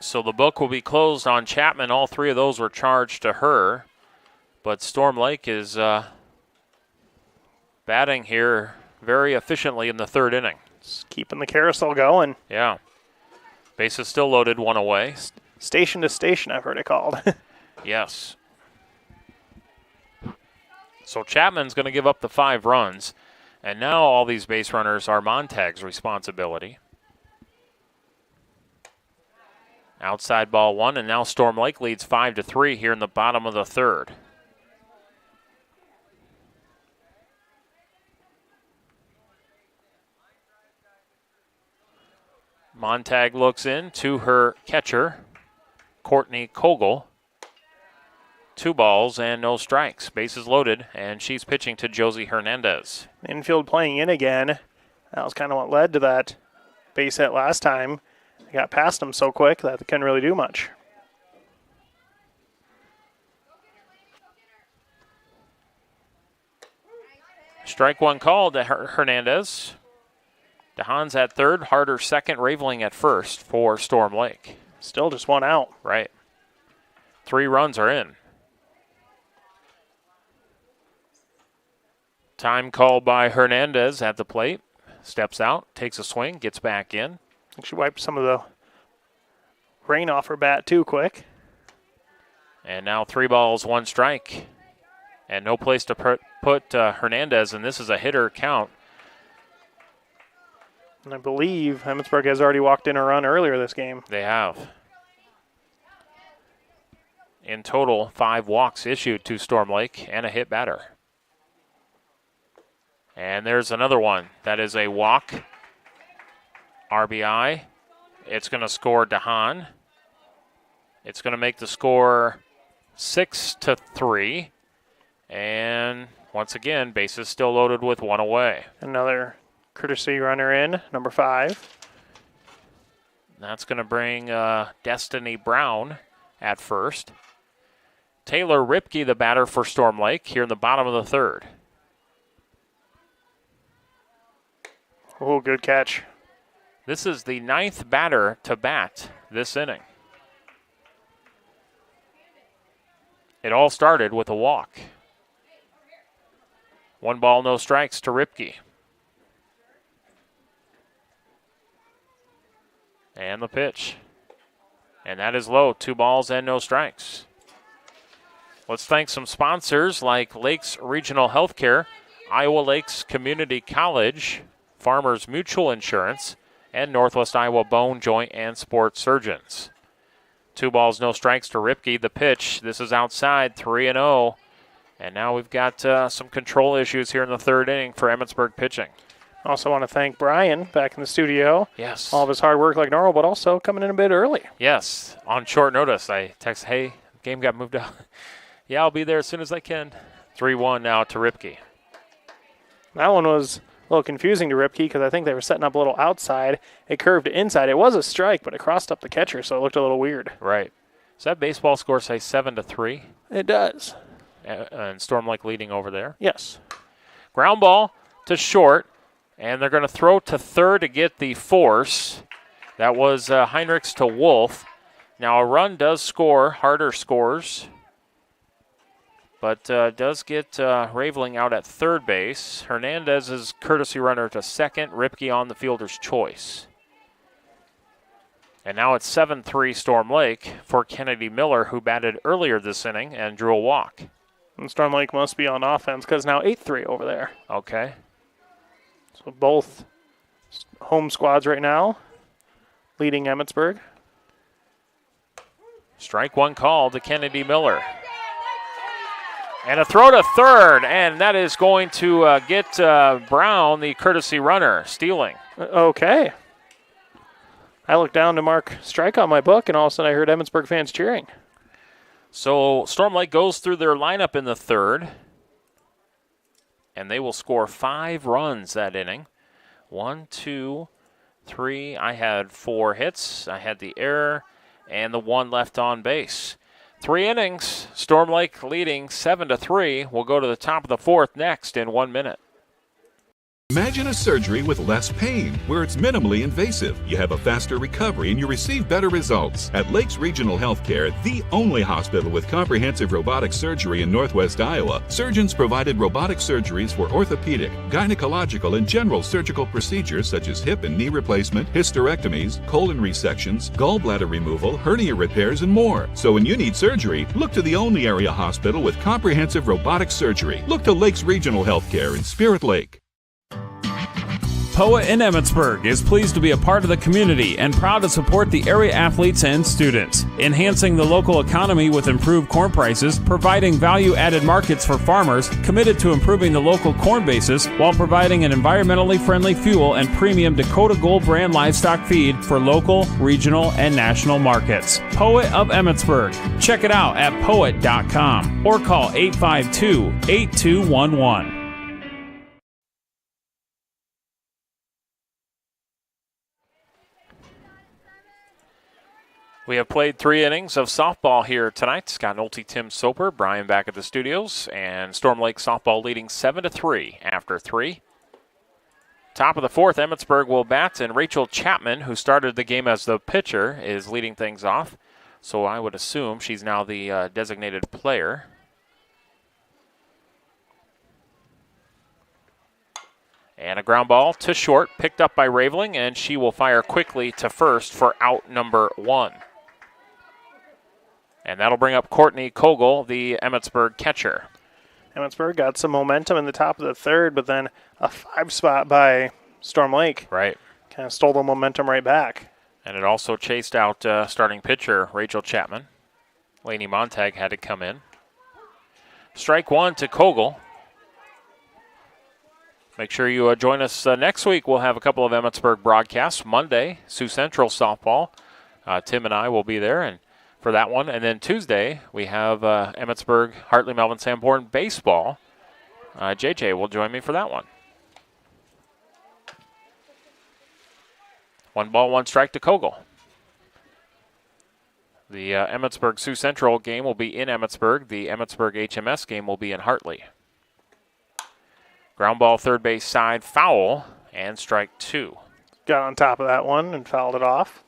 So the book will be closed on Chapman. All three of those were charged to her. But Storm Lake is batting here very efficiently in the third inning. Just keeping the carousel going. Yeah. Bases still loaded, one away. Station to station, I've heard it called. Yes. So Chapman's going to give up the 5 runs, and now all these base runners are Montag's responsibility. Outside ball 1, and now Storm Lake leads 5-3 here in the bottom of the third. Montag looks in to her catcher, Courtney Kogel. 2 balls and no strikes. Bases loaded, and she's pitching to Josie Hernandez. Infield playing in again. That was kind of what led to that base hit last time. They got past them so quick that they couldn't really do much. Strike one called to Hernandez. DeHaan's at third, Harder second, Raveling at first for Storm Lake. Still just 1 out. Right. 3 runs are in. Time called by Hernandez at the plate. Steps out, takes a swing, gets back in. She wiped some of the rain off her bat too quick. And now 3 balls, 1 strike. And no place to put Hernandez, and this is a hitter count. And I believe Emmetsburg has already walked in a run earlier this game. They have. In total, 5 walks issued to Storm Lake and a hit batter. And there's another one. That is a walk. RBI. It's going to score DeHaan. It's going to make the score 6-3. And once again, bases still loaded with 1 away. Another courtesy runner in, number 5. That's going to bring Destiny Brown at first. Taylor Ripke, the batter for Storm Lake, here in the bottom of the third. Oh, good catch. This is the 9th batter to bat this inning. It all started with a walk. 1 ball, no strikes to Ripke. And the pitch. And that is low. 2 balls and no strikes. Let's thank some sponsors like Lakes Regional Healthcare, Iowa Lakes Community College, Farmers Mutual Insurance, and Northwest Iowa Bone, Joint, and Sports Surgeons. 2 balls, no strikes to Ripke. The pitch, this is outside, 3-0. And now we've got some control issues here in the 3rd inning for Emmetsburg pitching. Also want to thank Brian back in the studio. Yes. All of his hard work like normal, but also coming in a bit early. Yes, on short notice. I text, hey, game got moved out. Yeah, I'll be there as soon as I can. 3-1 now to Ripke. That one was a little confusing to Ripke because I think they were setting up a little outside. It curved inside. It was a strike, but it crossed up the catcher, so it looked a little weird. Right. Does that baseball score say 7-3? It does. And Storm Lake leading over there. Yes. Ground ball to short, and they're going to throw to third to get the force. That was Heinrichs to Wolf. Now a run does score. Harder scores. But does get Raveling out at third base. Hernandez is courtesy runner to second. Ripke on the fielder's choice. And now it's 7-3 Storm Lake for Kennedy Miller, who batted earlier this inning and drew a walk. And Storm Lake must be on offense because now 8-3 over there. Okay. So both home squads right now leading Emmetsburg. Strike one call to Kennedy Miller. And a throw to third, and that is going to get Brown, the courtesy runner, stealing. Okay. I looked down to mark strike on my book, and all of a sudden I heard Emmetsburg fans cheering. So Storm Lake goes through their lineup in the 3rd, and they will score 5 runs that inning. 1, 2, 3. I had 4 hits. I had the error and the 1 left on base. 3 innings, Storm Lake leading 7-3. We'll go to the top of the 4th next in 1 minute. Imagine a surgery with less pain, where it's minimally invasive. You have a faster recovery and you receive better results. At Lakes Regional Healthcare, the only hospital with comprehensive robotic surgery in Northwest Iowa, surgeons provided robotic surgeries for orthopedic, gynecological, and general surgical procedures such as hip and knee replacement, hysterectomies, colon resections, gallbladder removal, hernia repairs, and more. So when you need surgery, look to the only area hospital with comprehensive robotic surgery. Look to Lakes Regional Healthcare in Spirit Lake. POA in Emmetsburg is pleased to be a part of the community and proud to support the area athletes and students, enhancing the local economy with improved corn prices, providing value-added markets for farmers, committed to improving the local corn basis while providing an environmentally friendly fuel and premium Dakota Gold brand livestock feed for local, regional, and national markets. POA of Emmetsburg. Check it out at poet.com or call 852-8211. We have played 3 innings of softball here tonight. Scott Nolte, Tim Soper, Brian back at the studios, and Storm Lake softball leading 7-3 after 3. Top of the 4th, Emmetsburg will bat, and Rachel Chapman, who started the game as the pitcher, is leading things off. So I would assume she's now the designated player. And a ground ball to short, picked up by Raveling, and she will fire quickly to first for out number 1. And that'll bring up Courtney Kogel, the Emmetsburg catcher. Emmetsburg got some momentum in the top of the 3rd, but then a 5 spot by Storm Lake. Right. Kind of stole the momentum right back. And it also chased out starting pitcher Rachel Chapman. Lainey Montag had to come in. Strike 1 to Kogel. Make sure you join us next week. We'll have a couple of Emmetsburg broadcasts. Monday, Sioux Central softball. Tim and I will be there and for that one. And then Tuesday, we have Emmetsburg, Hartley, Melvin, Sanborn baseball. JJ will join me for that one. 1 ball, 1 strike to Kogel. The Emmetsburg Sioux Central game will be in Emmetsburg. The Emmetsburg HMS game will be in Hartley. Ground ball, third base side, foul, and strike 2. Got on top of that one and fouled it off.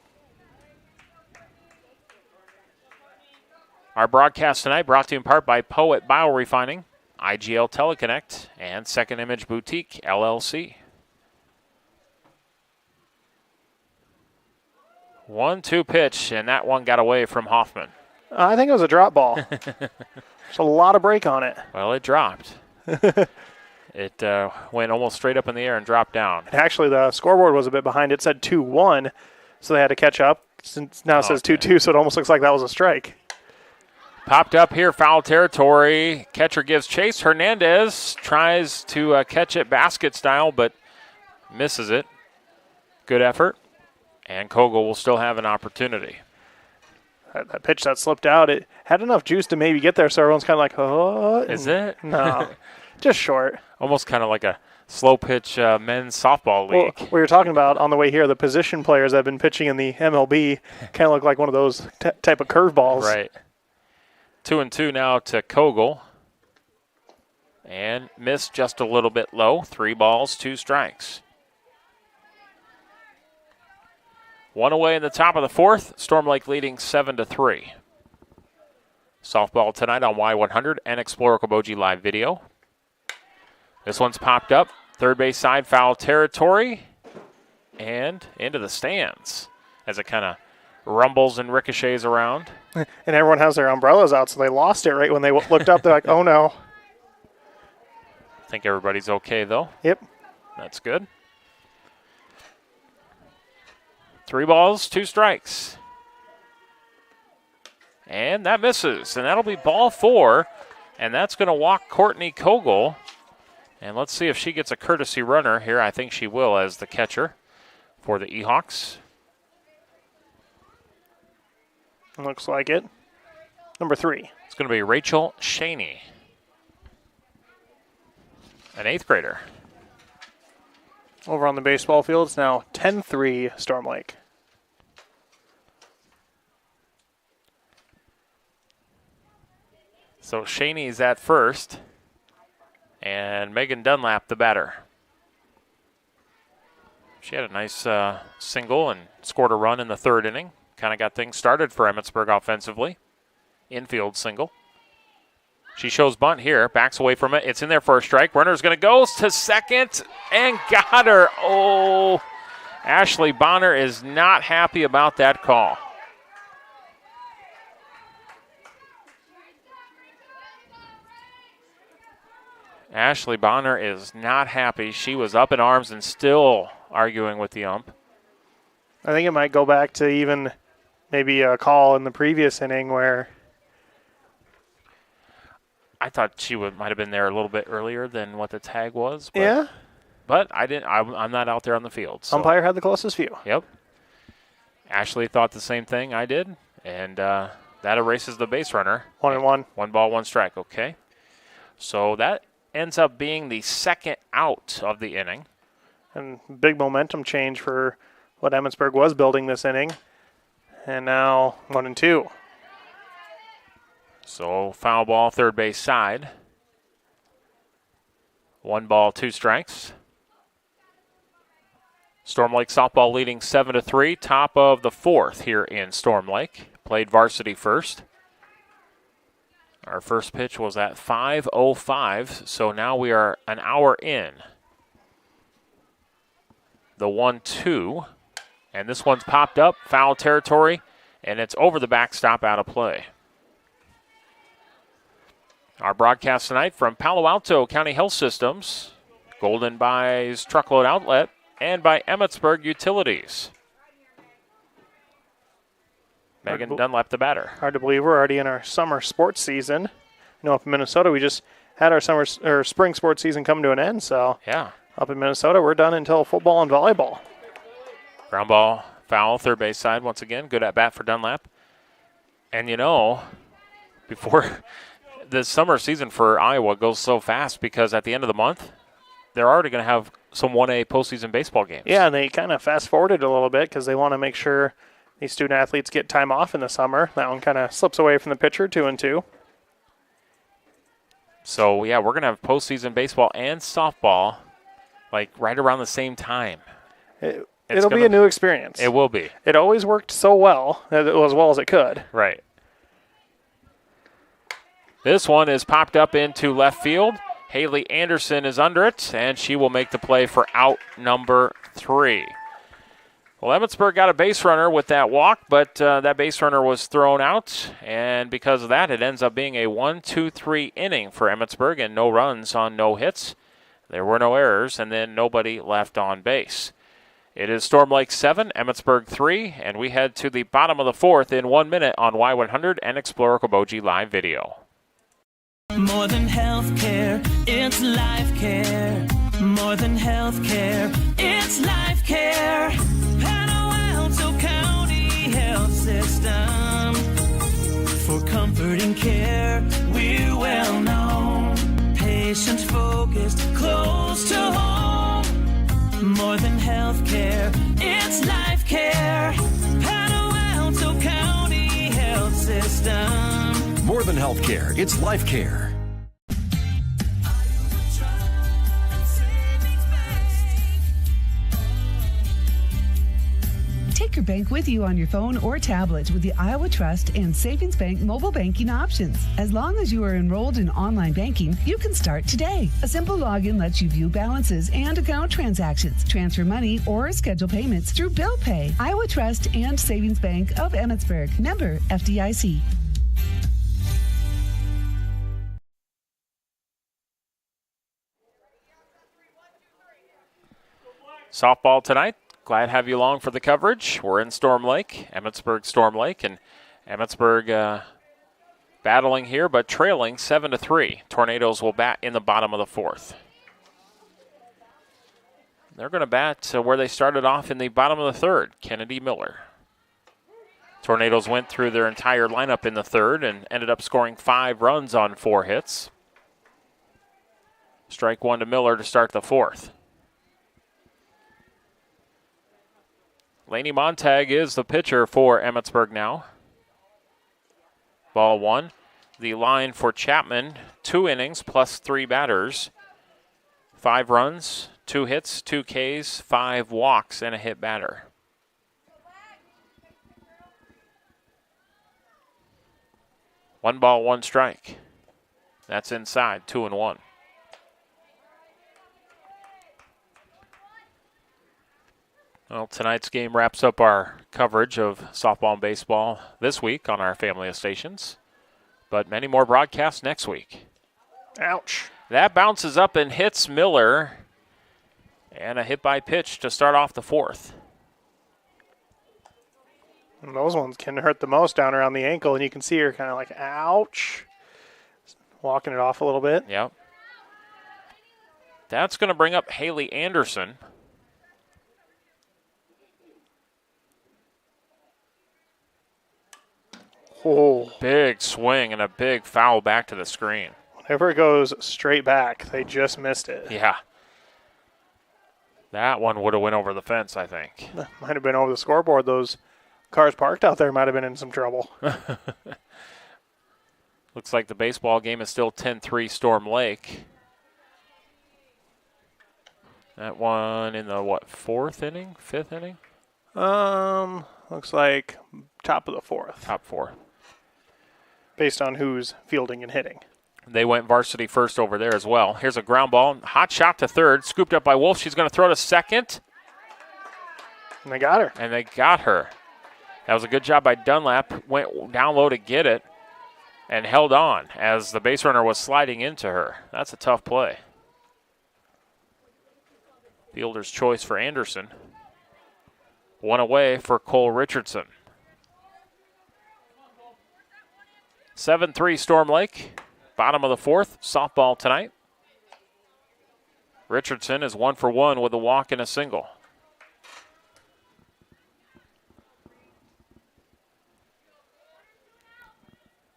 Our broadcast tonight brought to you in part by Poet Biorefining, IGL Teleconnect, and Second Image Boutique, LLC. 1-2 pitch, and that one got away from Hoffman. I think it was a drop ball. There's a lot of break on it. Well, it dropped. It went almost straight up in the air and dropped down. And actually, the scoreboard was a bit behind. It said 2-1, so they had to catch up. Since now it says 2-2, so it almost looks like that was a strike. Popped up here, foul territory. Catcher gives chase. Hernandez tries to catch it basket style, but misses it. Good effort. And Kogel will still have an opportunity. That pitch that slipped out, it had enough juice to maybe get there, so everyone's kind of like, oh. Is it? No, just short. Almost kind of like a slow pitch men's softball league. Well, we were talking about on the way here, the position players that have been pitching in the MLB kind of look like one of those type of curveballs. Right. 2-2 now to Kogel. And missed just a little bit low. 3 balls, 2 strikes. 1 away in the top of the 4th. Storm Lake leading 7-3. Softball tonight on Y100 and Explorer Koboji Live Video. This one's popped up. Third base side, foul territory. And into the stands as it kind of rumbles and ricochets around. And everyone has their umbrellas out, so they lost it right when they looked up. They're like, oh, no. I think everybody's okay, though. Yep. That's good. 3 balls, 2 strikes. And that misses, and that'll be ball 4. And that's going to walk Courtney Kogel. And let's see if she gets a courtesy runner here. I think she will as the catcher for the Ehawks. Looks like it. Number 3. It's going to be Rachel Shaney, an 8th grader. Over on the baseball field, it's now 10-3 Storm Lake. So Shaney's at first, and Megan Dunlap the batter. She had a nice single and scored a run in the 3rd inning. Kind of got things started for Emmetsburg offensively. Infield single. She shows bunt here, backs away from it. It's in there for a strike. Runner's going to go to second and got her. Oh, Ashley Bonner is not happy about that call. Ashley Bonner is not happy. She was up in arms and still arguing with the ump. I think it might go back to even maybe a call in the previous inning where I thought she might have been there a little bit earlier than what the tag was. But, yeah. But I didn't. I'm not out there on the field. So. Umpire had the closest view. Yep. Ashley thought the same thing I did, and that erases the base runner. 1-1. 1 ball, 1 strike. Okay. So that ends up being the 2nd out of the inning. And big momentum change for what Emmetsburg was building this inning. And now 1-2. So foul ball, 3rd base side. 1 ball, 2 strikes. Storm Lake softball leading 7-3. Top of the 4th here in Storm Lake. Played varsity first. Our first pitch was at 5:05, so now we are an hour in. The 1-2, and this one's popped up, foul territory, and it's over the backstop, out of play. Our broadcast tonight from Palo Alto County Health Systems, Golden Buys Truckload Outlet, and by Emmetsburg Utilities. Megan Dunlap, the batter. Hard to believe we're already in our summer sports season. You know, up in Minnesota, we just had our spring sports season come to an end. So yeah, up in Minnesota, we're done until football and volleyball. Ground ball, foul, 3rd base side once again. Good at bat for Dunlap. And you know, before the summer season for Iowa goes so fast because at the end of the month, they're already going to have some 1A postseason baseball games. Yeah, and they kind of fast-forwarded a little bit because they want to make sure these student athletes get time off in the summer. That one kind of slips away from the pitcher, 2-2. So, yeah, we're going to have postseason baseball and softball, like, right around the same time. It'll be a new experience. It will be. It always worked so well, as well as it could. Right. This one is popped up into left field. Haley Anderson is under it, and she will make the play for out number 3. Well, Emmetsburg got a base runner with that walk, but that base runner was thrown out, and because of that, it ends up being a 1-2-3 inning for Emmetsburg, and no runs on no hits. There were no errors, and then nobody left on base. It is Storm Lake 7, Emmetsburg 3, and we head to the bottom of the fourth in 1 minute on Y100 and Explorer Koboji Live Video. More than healthcare, it's life care. More than healthcare, it's life care. Palo Alto County Health System. For comforting care, we're well known. Patient focused, close to home. More than healthcare, it's life care. Palo Alto County Health System. More than healthcare, it's life care. Take your bank with you on your phone or tablet with the Iowa Trust and Savings Bank mobile banking options. As long as you are enrolled in online banking, you can start today. A simple login lets you view balances and account transactions, transfer money, or schedule payments through Bill Pay. Iowa Trust and Savings Bank of Emmetsburg. Member FDIC. Softball tonight. Glad to have you along for the coverage. We're in Storm Lake, Emmetsburg Storm Lake, and Emmetsburg battling here, but trailing 7-3. Tornadoes will bat in the bottom of the fourth. They're going to bat where they started off in the bottom of the third, Kennedy Miller. Tornadoes went through their entire lineup in the third and ended up scoring 5 runs on 4 hits. Strike one to Miller to start the fourth. Laney Montag is the pitcher for Emmetsburg now. Ball one. The line for Chapman, 2 innings plus 3 batters. 5 runs, 2 hits, 2 Ks, 5 walks, and a hit batter. One ball, 1 strike. That's inside, 2-1. Well, tonight's game wraps up our coverage of softball and baseball this week on our family of stations. But many more broadcasts next week. Ouch. That bounces up and hits Miller. And a hit by pitch to start off the fourth. And those ones can hurt the most down around the ankle, and you can see her kind of like, ouch. Walking it off a little bit. Yep. That's going to bring up Haley Anderson. Oh. Big swing and a big foul back to the screen. Whenever it goes straight back, they just missed it. Yeah. That one would have went over the fence, I think. Might have been over the scoreboard. Those cars parked out there might have been in some trouble. Looks like the baseball game is still 10-3 Storm Lake. That one in the, 4th inning? 5th inning? Looks like top of the 4th. Top 4. Based on who's fielding and hitting. They went varsity first over there as well. Here's a ground ball. Hot shot to third. Scooped up by Wolf. She's going to throw to second. And they got her. And they got her. That was a good job by Dunlap. Went down low to get it and held on as the base runner was sliding into her. That's a tough play. Fielder's choice for Anderson. One away for Cole Richardson. 7-3 Storm Lake. Bottom of the fourth. Softball tonight. Richardson is 1 for 1 with a walk and a single.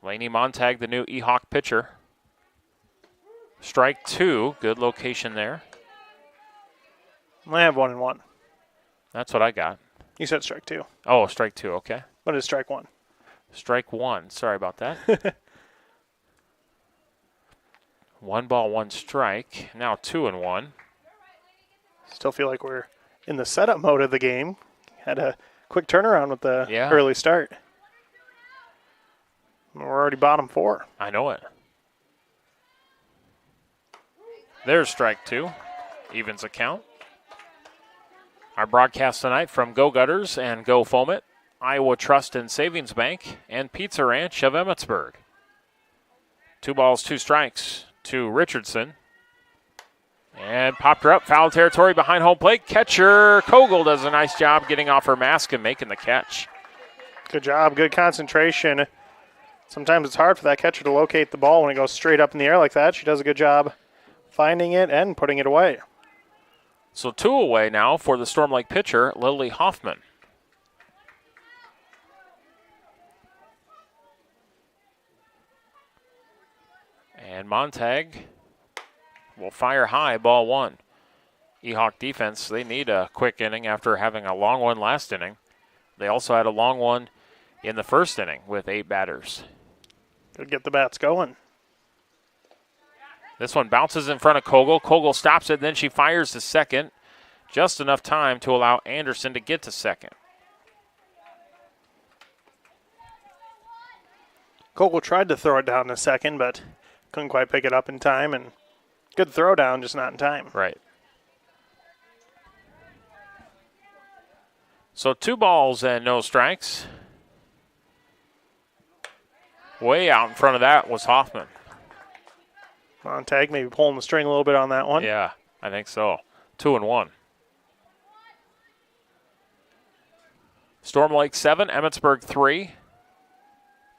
Laney Montag, the new E-Hawk pitcher. Strike 2. Good location there. I have 1-1. That's what I got. You said strike 2. Oh, strike 2, okay. What is strike 1? Strike 1. Sorry about that. 1 ball, 1 strike. Now 2-1. Still feel like we're in the setup mode of the game. Had a quick turnaround with the early start. We're already bottom 4. I know it. There's strike 2. Evens a count. Our broadcast tonight from Go Gutters and Go Foam It, Iowa Trust and Savings Bank, and Pizza Ranch of Emmetsburg. 2 balls, 2 strikes to Richardson. And popped her up, foul territory behind home plate. Catcher Kogel does a nice job getting off her mask and making the catch. Good job, good concentration. Sometimes it's hard for that catcher to locate the ball when it goes straight up in the air like that. She does a good job finding it and putting it away. So 2 away now for the Storm Lake pitcher, Lily Hoffman. And Montag will fire high, ball 1. Ehawk defense, they need a quick inning after having a long one last inning. They also had a long one in the first inning with 8 batters. Could get the bats going. This one bounces in front of Kogel. Kogel stops it, then she fires to second. Just enough time to allow Anderson to get to second. Kogel tried to throw it down to second, but couldn't quite pick it up in time. And good throw down, just not in time. Right. So 2 balls and no strikes. Way out in front of that was Hoffman. Montag maybe pulling the string a little bit on that one. Yeah, I think so. 2-1. Storm Lake 7, Emmetsburg 3.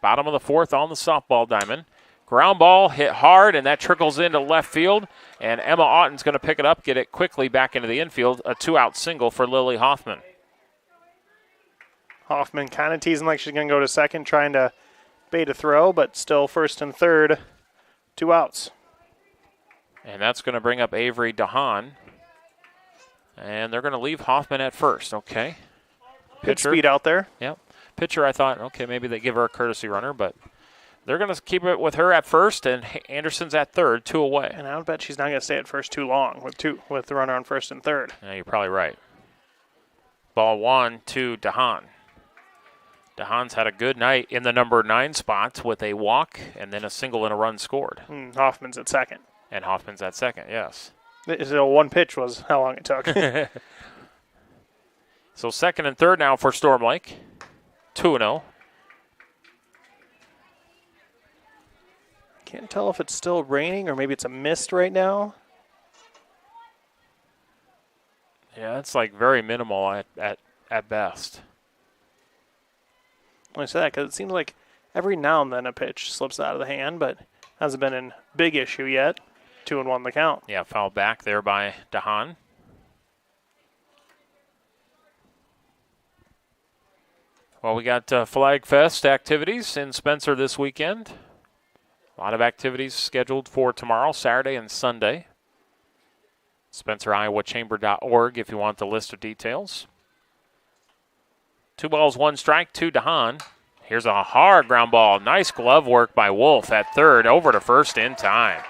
Bottom of the 4th on the softball diamond. Ground ball hit hard, and that trickles into left field. And Emma Otten's going to pick it up, get it quickly back into the infield. A 2-out single for Lily Hoffman. Hoffman kind of teasing like she's going to go to second, trying to bait a throw, but still first and third, 2 outs. And that's going to bring up Avery DeHaan. And they're going to leave Hoffman at first. Okay. Good speed out there. Yep. Pitcher, I thought, okay, maybe they give her a courtesy runner, but they're going to keep it with her at first, and Anderson's at third, 2 away. And I would bet she's not going to stay at first too long with the runner on first and third. Yeah, you're probably right. Ball 1 to DeHaan. DeHaan's had a good night in the number 9 spot with a walk and then a single and a run scored. Hoffman's at second. And Hoffman's at second, yes. So 1 pitch was how long it took. So second and third now for Storm Lake. 2-0. Can't tell if it's still raining or maybe it's a mist right now. Yeah, it's like very minimal at best. I say that because it seems like every now and then a pitch slips out of the hand, but hasn't been a big issue yet. 2-1 the count. Yeah, foul back there by DeHaan. Well, we got Flag Fest activities in Spencer this weekend. A lot of activities scheduled for tomorrow, Saturday, and Sunday. SpencerIowaChamber.org if you want the list of details. 2 balls, 1 strike to DeHaan. Here's a hard ground ball. Nice glove work by Wolf at third, over to first in time.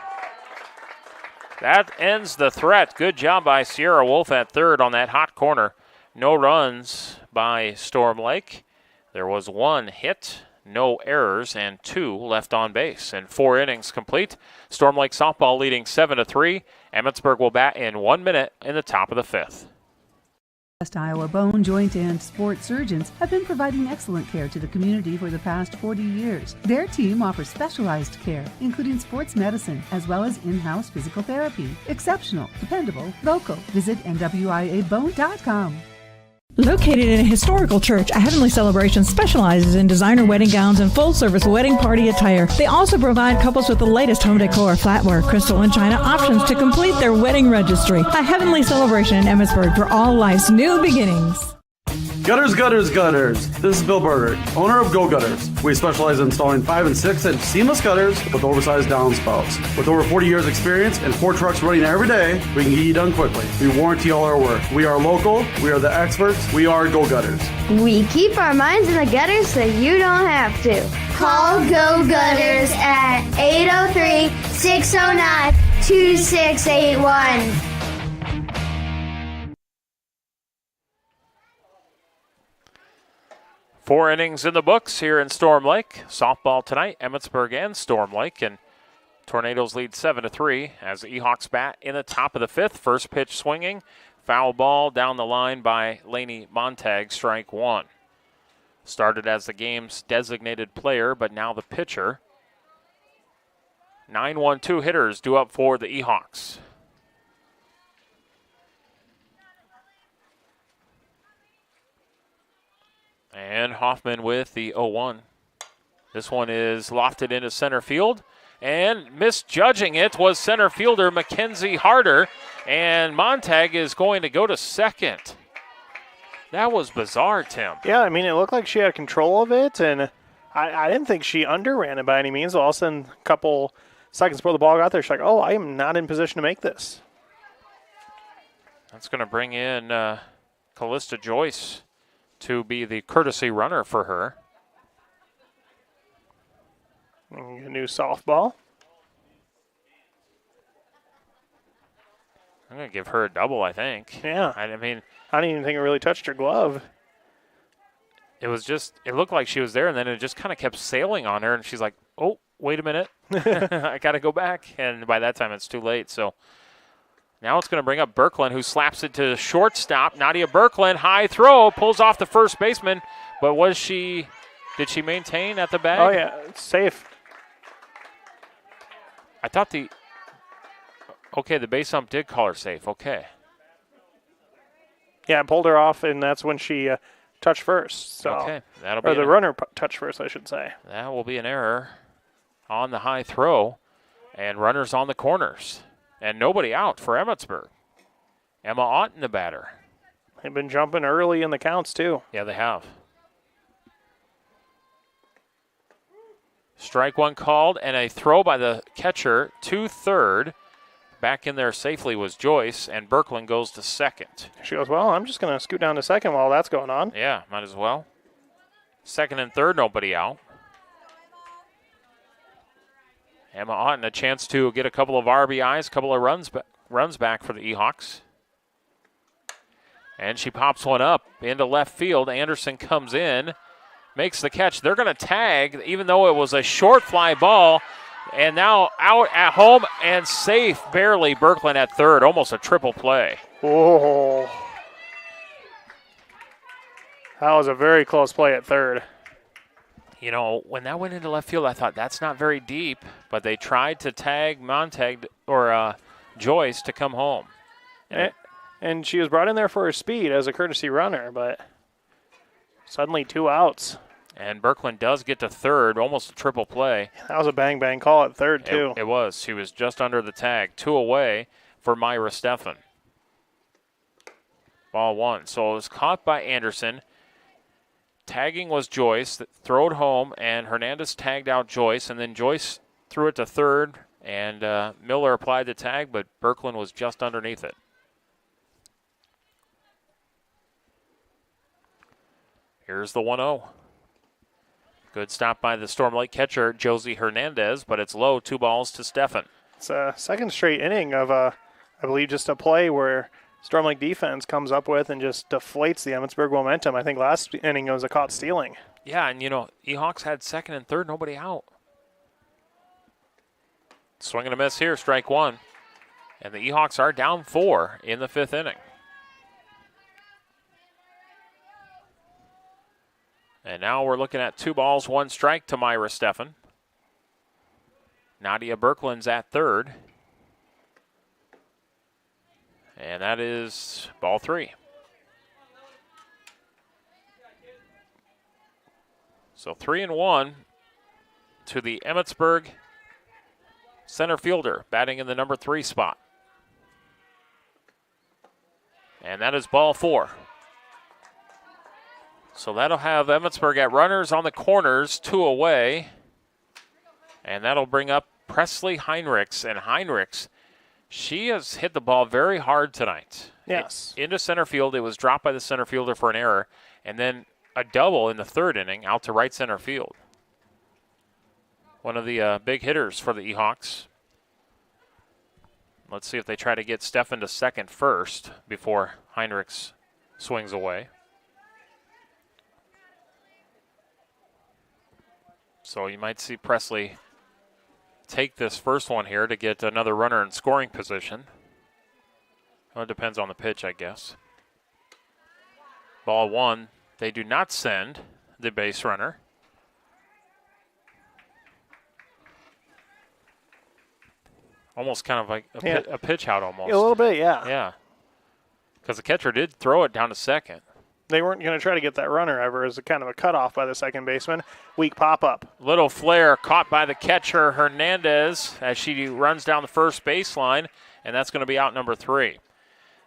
That ends the threat. Good job by Sierra Wolf at third on that hot corner. No runs by Storm Lake. There was 1 hit, no errors, and 2 left on base. And 4 innings complete. Storm Lake softball leading 7-3. Emmetsburg will bat in 1 minute in the top of the 5th. West Iowa bone, joint, and sports surgeons have been providing excellent care to the community for the past 40 years. Their team offers specialized care, including sports medicine, as well as in-house physical therapy. Exceptional, dependable, local. Visit NWIAbone.com. Located in a historical church, A Heavenly Celebration specializes in designer wedding gowns and full-service wedding party attire. They also provide couples with the latest home decor, flatware, crystal, and china options to complete their wedding registry. A Heavenly Celebration in Emmetsburg for all life's new beginnings. Gutters, gutters, gutters. This is Bill Burger, owner of Go Gutters. We specialize in installing 5- and 6-inch seamless gutters with oversized downspouts. With over 40 years experience and 4 trucks running every day, we can get you done quickly. We warranty all our work. We are local. We are the experts. We are Go Gutters. We keep our minds in the gutters so you don't have to. Call Go Gutters at 803-609-2681. 4 innings in the books here in Storm Lake. Softball tonight, Emmetsburg and Storm Lake. And Tornadoes lead 7-3 as the Ehawks bat in the top of the 5th. First pitch swinging, Foul ball down the line by Lainey Montag, strike one. Started as the game's designated player, but now the pitcher. 9-1-2 hitters due up for the Ehawks. And Hoffman with the 0-1. This one is lofted into center field. And misjudging it was center fielder Mackenzie Harder. And Montag is going to go to second. That was bizarre, Tim. Yeah, I mean, it looked like she had control of it, and I didn't think she underran it by any means. All of a sudden, a couple seconds before the ball got there, she's like, oh, I am not in position to make this. That's going to bring in Callista Joyce to be the courtesy runner for her. A new softball. I'm going to give her a double, I think. Yeah. I mean, I didn't even think it really touched her glove. It was just, it looked like she was there, and then it just kind of kept sailing on her, and she's like, oh, wait a minute. I got to go back. And by that time, it's too late. So now it's going to bring up Birkeland, who slaps it to shortstop. Nadia Birkeland, high throw, pulls off the first baseman. But did she maintain at the bag? Oh, yeah, it's safe. I thought the base ump did call her safe. Okay. Yeah, it pulled her off, and that's when she touched first. So. Okay, that'll be or the runner touched first, I should say. That will be an error on the high throw, and runners on the corners. And nobody out for Emmetsburg. Emma Otten, the batter. They've been jumping early in the counts, too. Yeah, they have. Strike one called, and a throw by the catcher to third. Back in there safely was Joyce, and Birkeland goes to second. She goes, well, I'm just going to scoot down to second while that's going on. Yeah, might as well. Second and third, nobody out. Emma Otten, a chance to get a couple of RBIs, a couple of runs back for the Ehawks. And she pops one up into left field. Anderson comes in, makes the catch. They're going to tag, even though it was a short fly ball. And now out at home and safe, barely. Birkeland at third, almost a triple play. Oh. That was a very close play at third. You know, when that went into left field, I thought that's not very deep, but they tried to tag Montag or Joyce to come home. And she was brought in there for her speed as a courtesy runner, but suddenly 2 outs. And Birkeland does get to third, almost a triple play. That was a bang-bang call at third, too. It was. She was just under the tag. 2 away for Myra Steffen. Ball one. So it was caught by Anderson. Tagging was Joyce. Throw it home, and Hernandez tagged out Joyce. And then Joyce threw it to third, and Miller applied the tag, but Birkeland was just underneath it. Here's the 1-0. Good stop by the Storm Lake catcher, Josie Hernandez, but it's low, 2 balls to Steffen. It's a second straight inning of, I believe, just a play where Storm Lake defense comes up with and just deflates the Emmetsburg momentum. I think last inning it was a caught stealing. Yeah, and, you know, Ehawks had second and third, nobody out. Swing and a miss here, strike one. And the Ehawks are down 4 in the 5th inning. And now we're looking at 2 balls, 1 strike to Myra Steffen. Nadia Birkeland's at third. And that is ball 3. So 3-1 to the Emmetsburg center fielder, batting in the number 3 spot. And that is ball 4. So that'll have Emmetsburg at runners on the corners, 2 away. And that'll bring up Presley Heinrichs. And Heinrichs, she has hit the ball very hard tonight. Yes. Into center field. It was dropped by the center fielder for an error. And then a double in the 3rd inning out to right center field. One of the big hitters for the Ehawks. Let's see if they try to get Steffen to second first before Heinrichs swings away. So you might see Presley take this first one here to get another runner in scoring position. Well, it depends on the pitch, I guess. Ball 1. They do not send the base runner. Almost kind of like a pitch out almost. Yeah, a little bit, yeah. Yeah. Because the catcher did throw it down to second. They weren't going to try to get that runner ever as a kind of a cutoff by the second baseman. Weak pop-up. Little flare caught by the catcher, Hernandez, as she runs down the first baseline, and that's going to be out number 3.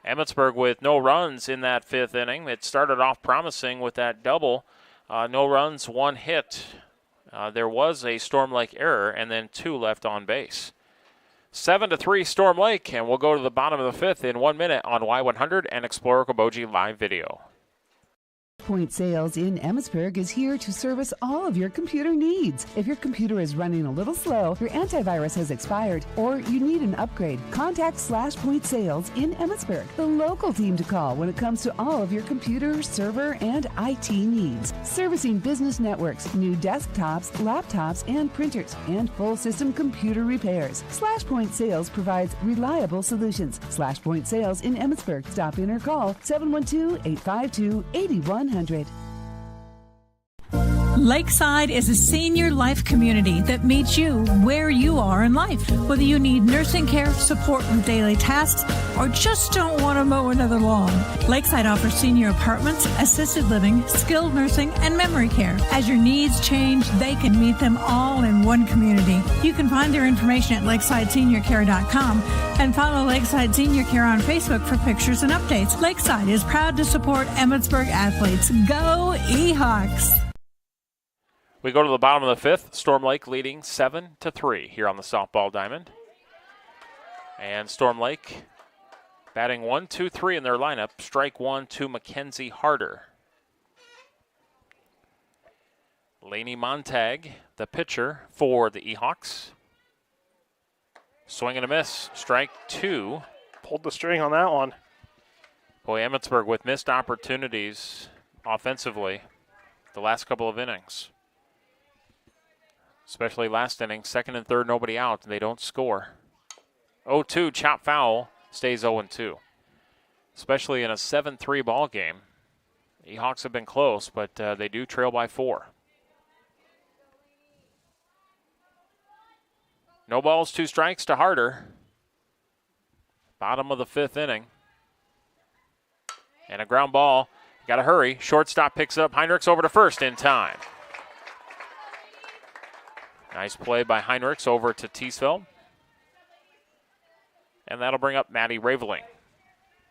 Emmetsburg with no runs in that 5th inning. It started off promising with that double. No runs, 1 hit. There was a Storm Lake error, and then 2 left on base. 7-3 Storm Lake, and we'll go to the bottom of the 5th in 1 minute on Y100 and Explorer Koboji live video. Point Sales in Emmetsburg is here to service all of your computer needs. If your computer is running a little slow, your antivirus has expired, or you need an upgrade, contact /Point Sales in Emmetsburg, the local team to call when it comes to all of your computer, server, and IT needs. Servicing business networks, new desktops, laptops, and printers, and full system computer repairs. /Point Sales provides reliable solutions. /Point Sales in Emmetsburg. Stop in or call 712-852-8100. Lakeside is a senior life community that meets you where you are in life. Whether you need nursing care, support with daily tasks, or just don't want to mow another lawn, Lakeside offers senior apartments, assisted living, skilled nursing, and memory care. As your needs change, they can meet them all in one community. You can find their information at lakesideseniorcare.com and follow Lakeside Senior Care on Facebook for pictures and updates. Lakeside is proud to support Emmetsburg athletes. Go Ehoks! We go to the bottom of the 5th. Storm Lake leading 7-3 here on the softball diamond. And Storm Lake batting 1, 2, 3 in their lineup. Strike 1 to Mackenzie Harder. Lainey Montag, the pitcher for the Ehoks. Swing and a miss. Strike 2. Pulled the string on that one. Boy, Emmetsburg with missed opportunities offensively the last couple of innings. Especially last inning, 2nd and 3rd, nobody out, and they don't score. 0-2, chop foul, stays 0-2. Especially in a 7-3 ball game. Ehoks have been close, but they do trail by 4. No balls, 2 strikes to Harder. Bottom of the 5th inning. And a ground ball. Got to hurry. Shortstop picks up. Heinrichs over to first in time. Nice play by Heinrichs over to Teesfeld. And that'll bring up Maddie Raveling.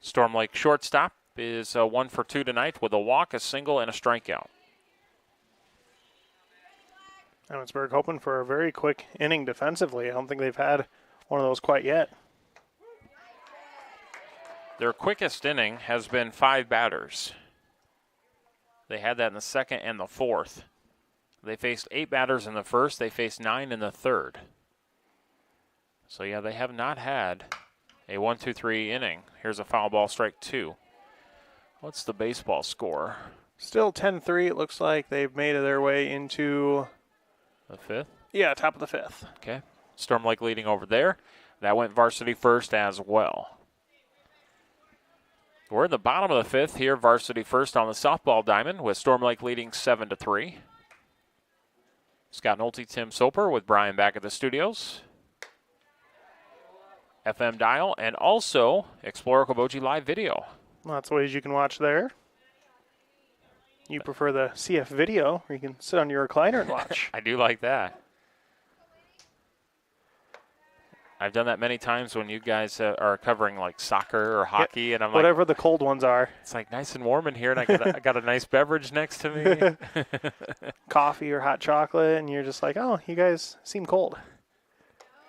Storm Lake shortstop is 1 for 2 tonight with a walk, a single, and a strikeout. Emmetsburg hoping for a very quick inning defensively. I don't think they've had one of those quite yet. Their quickest inning has been 5 batters. They had that in the 2nd and the 4th. They faced 8 batters in the 1st. They faced 9 in the 3rd. So, yeah, they have not had a 1-2-3 inning. Here's a foul ball, strike 2. What's the baseball score? Still 10-3. It looks like they've made their way into the 5th? Yeah, top of the 5th. Okay. Storm Lake leading over there. That went varsity first as well. We're in the bottom of the 5th here, varsity first on the softball diamond with Storm Lake leading 7-3. Scott Nolte, Tim Soper with Brian back at the studios. FM dial and also Explorer Koboji live video. Lots of ways you can watch there. You prefer the CF video where you can sit on your recliner and watch. I do like that. I've done that many times when you guys are covering like soccer or hockey, and I'm like, whatever the cold ones are. It's like nice and warm in here, and I got a nice beverage next to me. Coffee or hot chocolate, and you're just like, oh, you guys seem cold.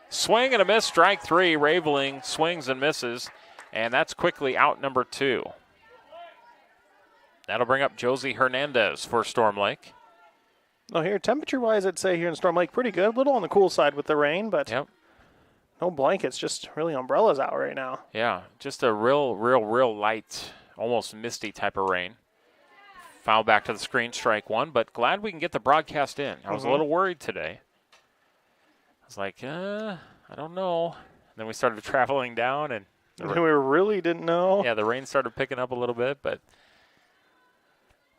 Swing and a miss, strike 3. Raveling swings and misses, and that's quickly out number 2. That'll bring up Josie Hernandez for Storm Lake. Oh, here, temperature-wise, I'd say here in Storm Lake, pretty good. A little on the cool side with the rain, but no blankets, just really umbrellas out right now. Yeah, just a real light, almost misty type of rain. Foul back to the screen, strike 1, but glad we can get the broadcast in. I was a little worried today. I was like, I don't know. And then we started traveling down, and We really didn't know. Yeah, the rain started picking up a little bit, but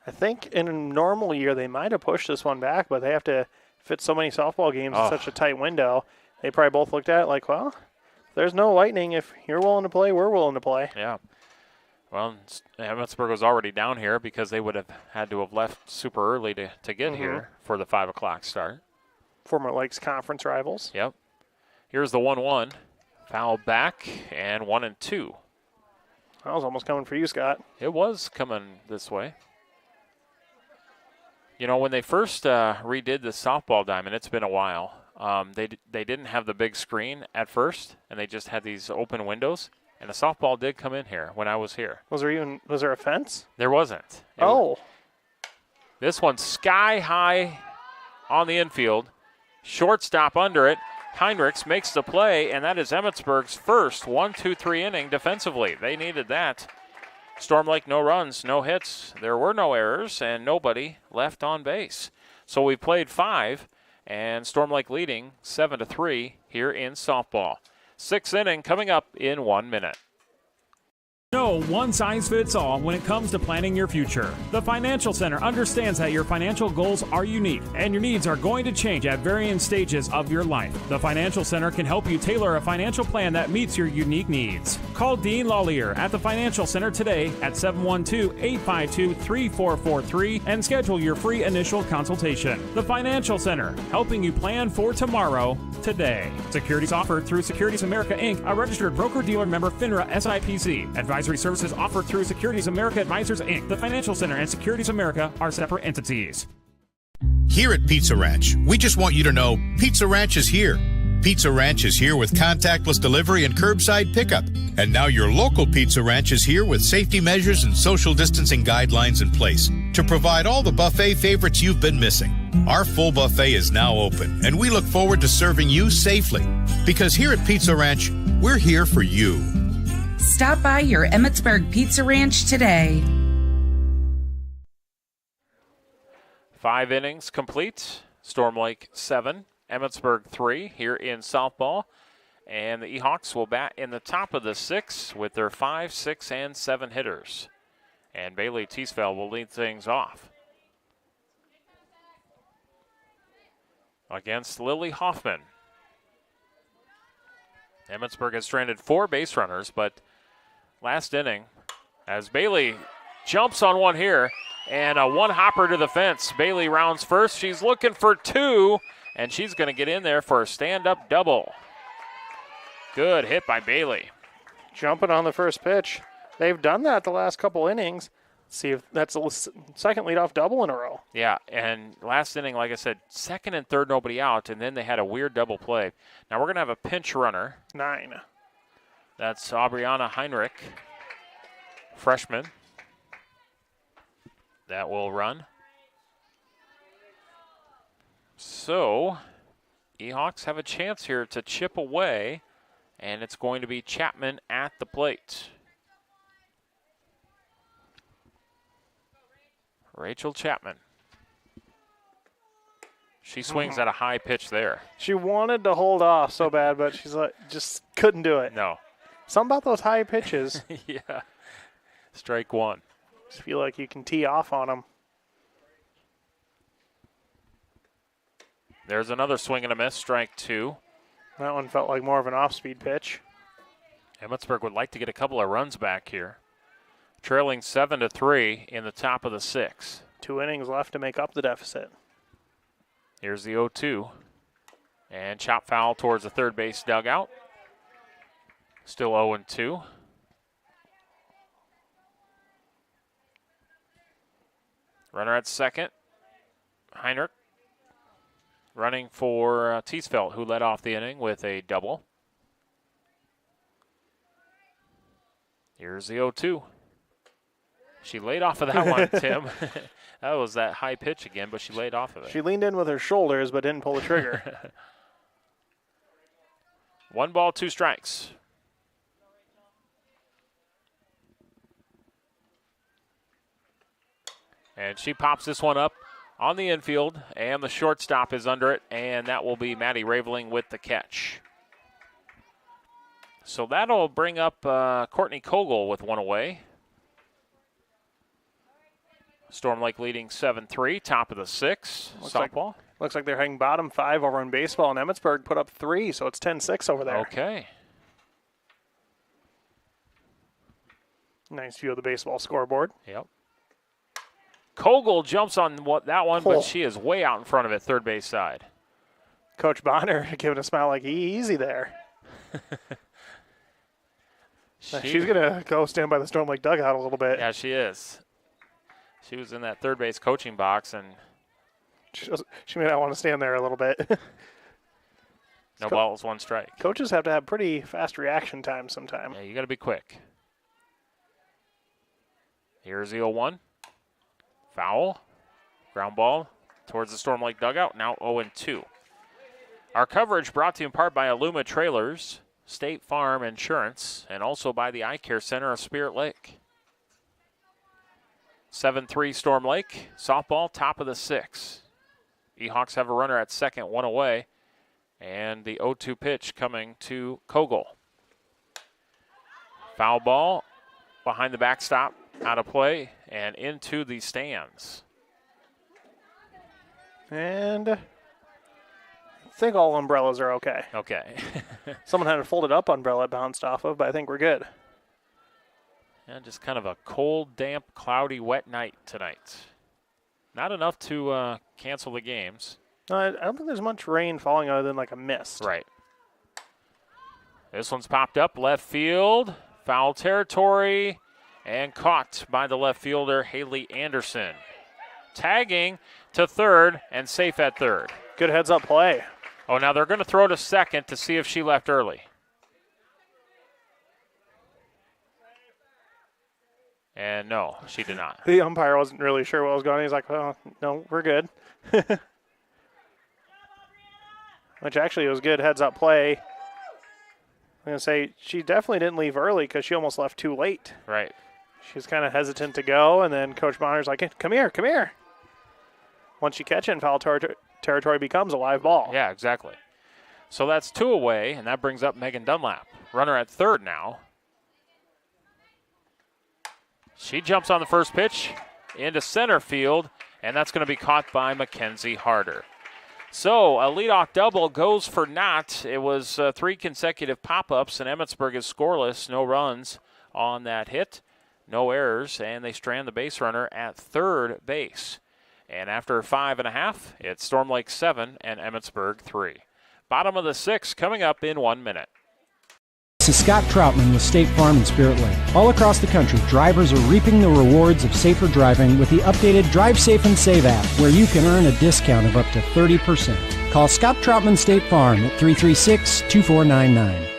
I think in a normal year they might have pushed this one back, but they have to fit so many softball games in such a tight window. They probably both looked at it like, well, there's no lightning. If you're willing to play, we're willing to play. Yeah. Well, Emmetsburg was already down here because they would have had to have left super early to get here for the 5 o'clock start. Former Lakes Conference rivals. Yep. Here's the 1-1. Foul back and 1-2. That was almost coming for you, Scott. It was coming this way. You know, when they first redid the softball diamond, it's been a while. They didn't have the big screen at first, and they just had these open windows. And the softball did come in here when I was here. Was there a fence? There wasn't. This one's sky high on the infield. Shortstop under it. Heinrichs makes the play, and that is Emmetsburg's first 1-2-3 inning defensively. They needed that. Storm Lake, no runs, no hits. There were no errors, and nobody left on base. So we played 5, and Storm Lake leading 7-3 here in softball. 6th inning coming up in 1 minute. No one size fits all when it comes to planning your future. The Financial Center understands that your financial goals are unique and your needs are going to change at varying stages of your life. The Financial Center can help you tailor a financial plan that meets your unique needs. Call Dean Lawlier at the Financial Center today at 712-852-3443 and schedule your free initial consultation. The Financial Center, helping you plan for tomorrow today. Securities offered through Securities America Inc., a registered broker-dealer member FINRA SIPC. Advisory services offered through Securities America Advisors, Inc. The Financial Center and Securities America are separate entities. Here at Pizza Ranch, we just want you to know Pizza Ranch is here. Pizza Ranch is here with contactless delivery and curbside pickup. And now your local Pizza Ranch is here with safety measures and social distancing guidelines in place to provide all the buffet favorites you've been missing. Our full buffet is now open, and we look forward to serving you safely. Because here at Pizza Ranch, we're here for you. Stop by your Emmetsburg Pizza Ranch today. 5 innings complete. Storm Lake 7, Emmetsburg 3 here in softball. And the Ehawks will bat in the top of the 6 with their 5, 6, and 7 hitters. And Bailey Teasfeld will lead things off against Lily Hoffman. Emmetsburg has stranded 4 base runners, but last inning, as Bailey jumps on one here, and a one-hopper to the fence. Bailey rounds first. She's looking for 2, and she's going to get in there for a stand-up double. Good hit by Bailey. Jumping on the first pitch. They've done that the last couple innings. See if that's the second leadoff double in a row. Yeah, and last inning, like I said, 2nd and 3rd, nobody out, and then they had a weird double play. Now we're going to have a pinch runner. 9. That's Aubriana Heinrich, freshman. That will run. So, Ehawks have a chance here to chip away, and it's going to be Chapman at the plate. Rachel Chapman. She swings at a high pitch there. She wanted to hold off so bad, but she's like, just couldn't do it. No. Something about those high pitches. Yeah. Strike 1. Just feel like you can tee off on them. There's another swing and a miss, strike 2. That one felt like more of an off-speed pitch. Emmetsburg would like to get a couple of runs back here. Trailing 7-3 in the top of the 6. 2 innings left to make up the deficit. Here's the 0-2. And chop foul towards the third base dugout. Still 0-2. Runner at second. Heinrich running for Teasfeld, who led off the inning with a double. Here's the 0-2. She laid off of that one, Tim. That was that high pitch again, but she laid off of it. She leaned in with her shoulders but didn't pull the trigger. 1 ball, 2 strikes. And she pops this one up on the infield, and the shortstop is under it, and that will be Maddie Raveling with the catch. So that'll bring up Courtney Kogel with one away. Storm Lake leading 7-3, top of the 6. Softball. Looks like they're heading bottom 5 over in baseball, and Emmetsburg put up 3, so it's 10-6 over there. Okay. Nice view of the baseball scoreboard. Yep. Kogel jumps on that one, but she is way out in front of it, third base side. Coach Bonner giving a smile like, easy there. She's going to go stand by the Storm Lake dugout a little bit. Yeah, she is. She was in that third base coaching box, and she may not want to stand there a little bit. No balls, one strike. Coaches have to have pretty fast reaction time sometime. Yeah, you got to be quick. Here's the 0-1. Foul. Ground ball towards the Storm Lake dugout. Now 0-2. Our coverage brought to you in part by Aluma Trailers, State Farm Insurance, and also by the Eye Care Center of Spirit Lake. 7-3 Storm Lake. Softball, top of the 6. Ehawks have a runner at second, one away. And the 0-2 pitch coming to Kogel. Foul ball behind the backstop, out of play, and into the stands. And I think all umbrellas are okay. Okay. Someone had a folded up umbrella it bounced off of, but I think we're good. And just kind of a cold, damp, cloudy, wet night tonight. Not enough to cancel the games. I don't think there's much rain falling other than like a mist. Right. This one's popped up left field. Foul territory. And caught by the left fielder, Haley Anderson. Tagging to third and safe at third. Good heads-up play. Oh, now they're going to throw to second to see if she left early. And no, she did not. The umpire wasn't really sure what was going on. He's like, well, no, we're good. Which actually was good heads-up play. I'm going to say she definitely didn't leave early because she almost left too late. Right. She was kind of hesitant to go, and then Coach Bonner's like, hey, come here, come here. Once you catch it in foul territory becomes a live ball. Yeah, exactly. So that's 2 away, and that brings up Megan Dunlap. Runner at third now. She jumps on the first pitch into center field, and that's going to be caught by Mackenzie Harder. So a leadoff double goes for naught. It was 3 consecutive pop-ups, and Emmetsburg is scoreless. No runs on that hit, no errors, and they strand the base runner at third base. And after 5.5, it's Storm Lake 7 and Emmetsburg 3. Bottom of the 6 coming up in 1 minute. This is Scott Troutman with State Farm and Spirit Lake. All across the country, drivers are reaping the rewards of safer driving with the updated Drive Safe and Save app, where you can earn a discount of up to 30%. Call Scott Troutman State Farm at 336-2499.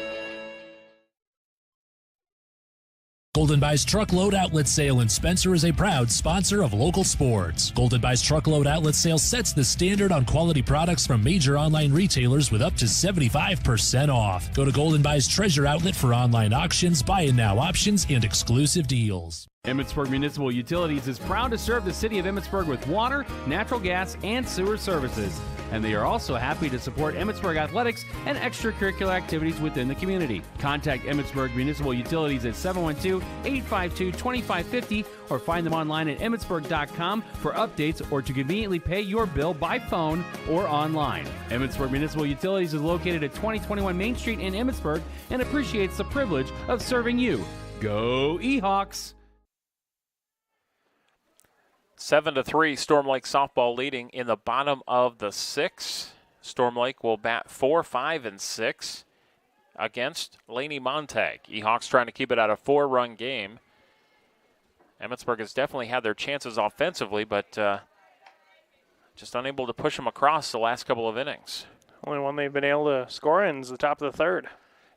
Golden Buy's Truckload Outlet Sale in Spencer is a proud sponsor of local sports. Golden Buy's Truckload Outlet Sale sets the standard on quality products from major online retailers with up to 75% off. Go to Golden Buy's Treasure Outlet for online auctions, buy and now options, and exclusive deals. Emmetsburg Municipal Utilities is proud to serve the city of Emmetsburg with water, natural gas, and sewer services. And they are also happy to support Emmetsburg athletics and extracurricular activities within the community. Contact Emmetsburg Municipal Utilities at 712-852-2550 or find them online at emmetsburg.com for updates or to conveniently pay your bill by phone or online. Emmetsburg Municipal Utilities is located at 2021 Main Street in Emmetsburg and appreciates the privilege of serving you. Go Ehawks! 7-3, Storm Lake softball leading in the bottom of the 6. Storm Lake will bat 4, 5, and 6 against Laney Montag. Ehawks trying to keep it at a 4-run game. Emmetsburg has definitely had their chances offensively, but just unable to push them across the last couple of innings. Only one they've been able to score in is the top of the 3rd.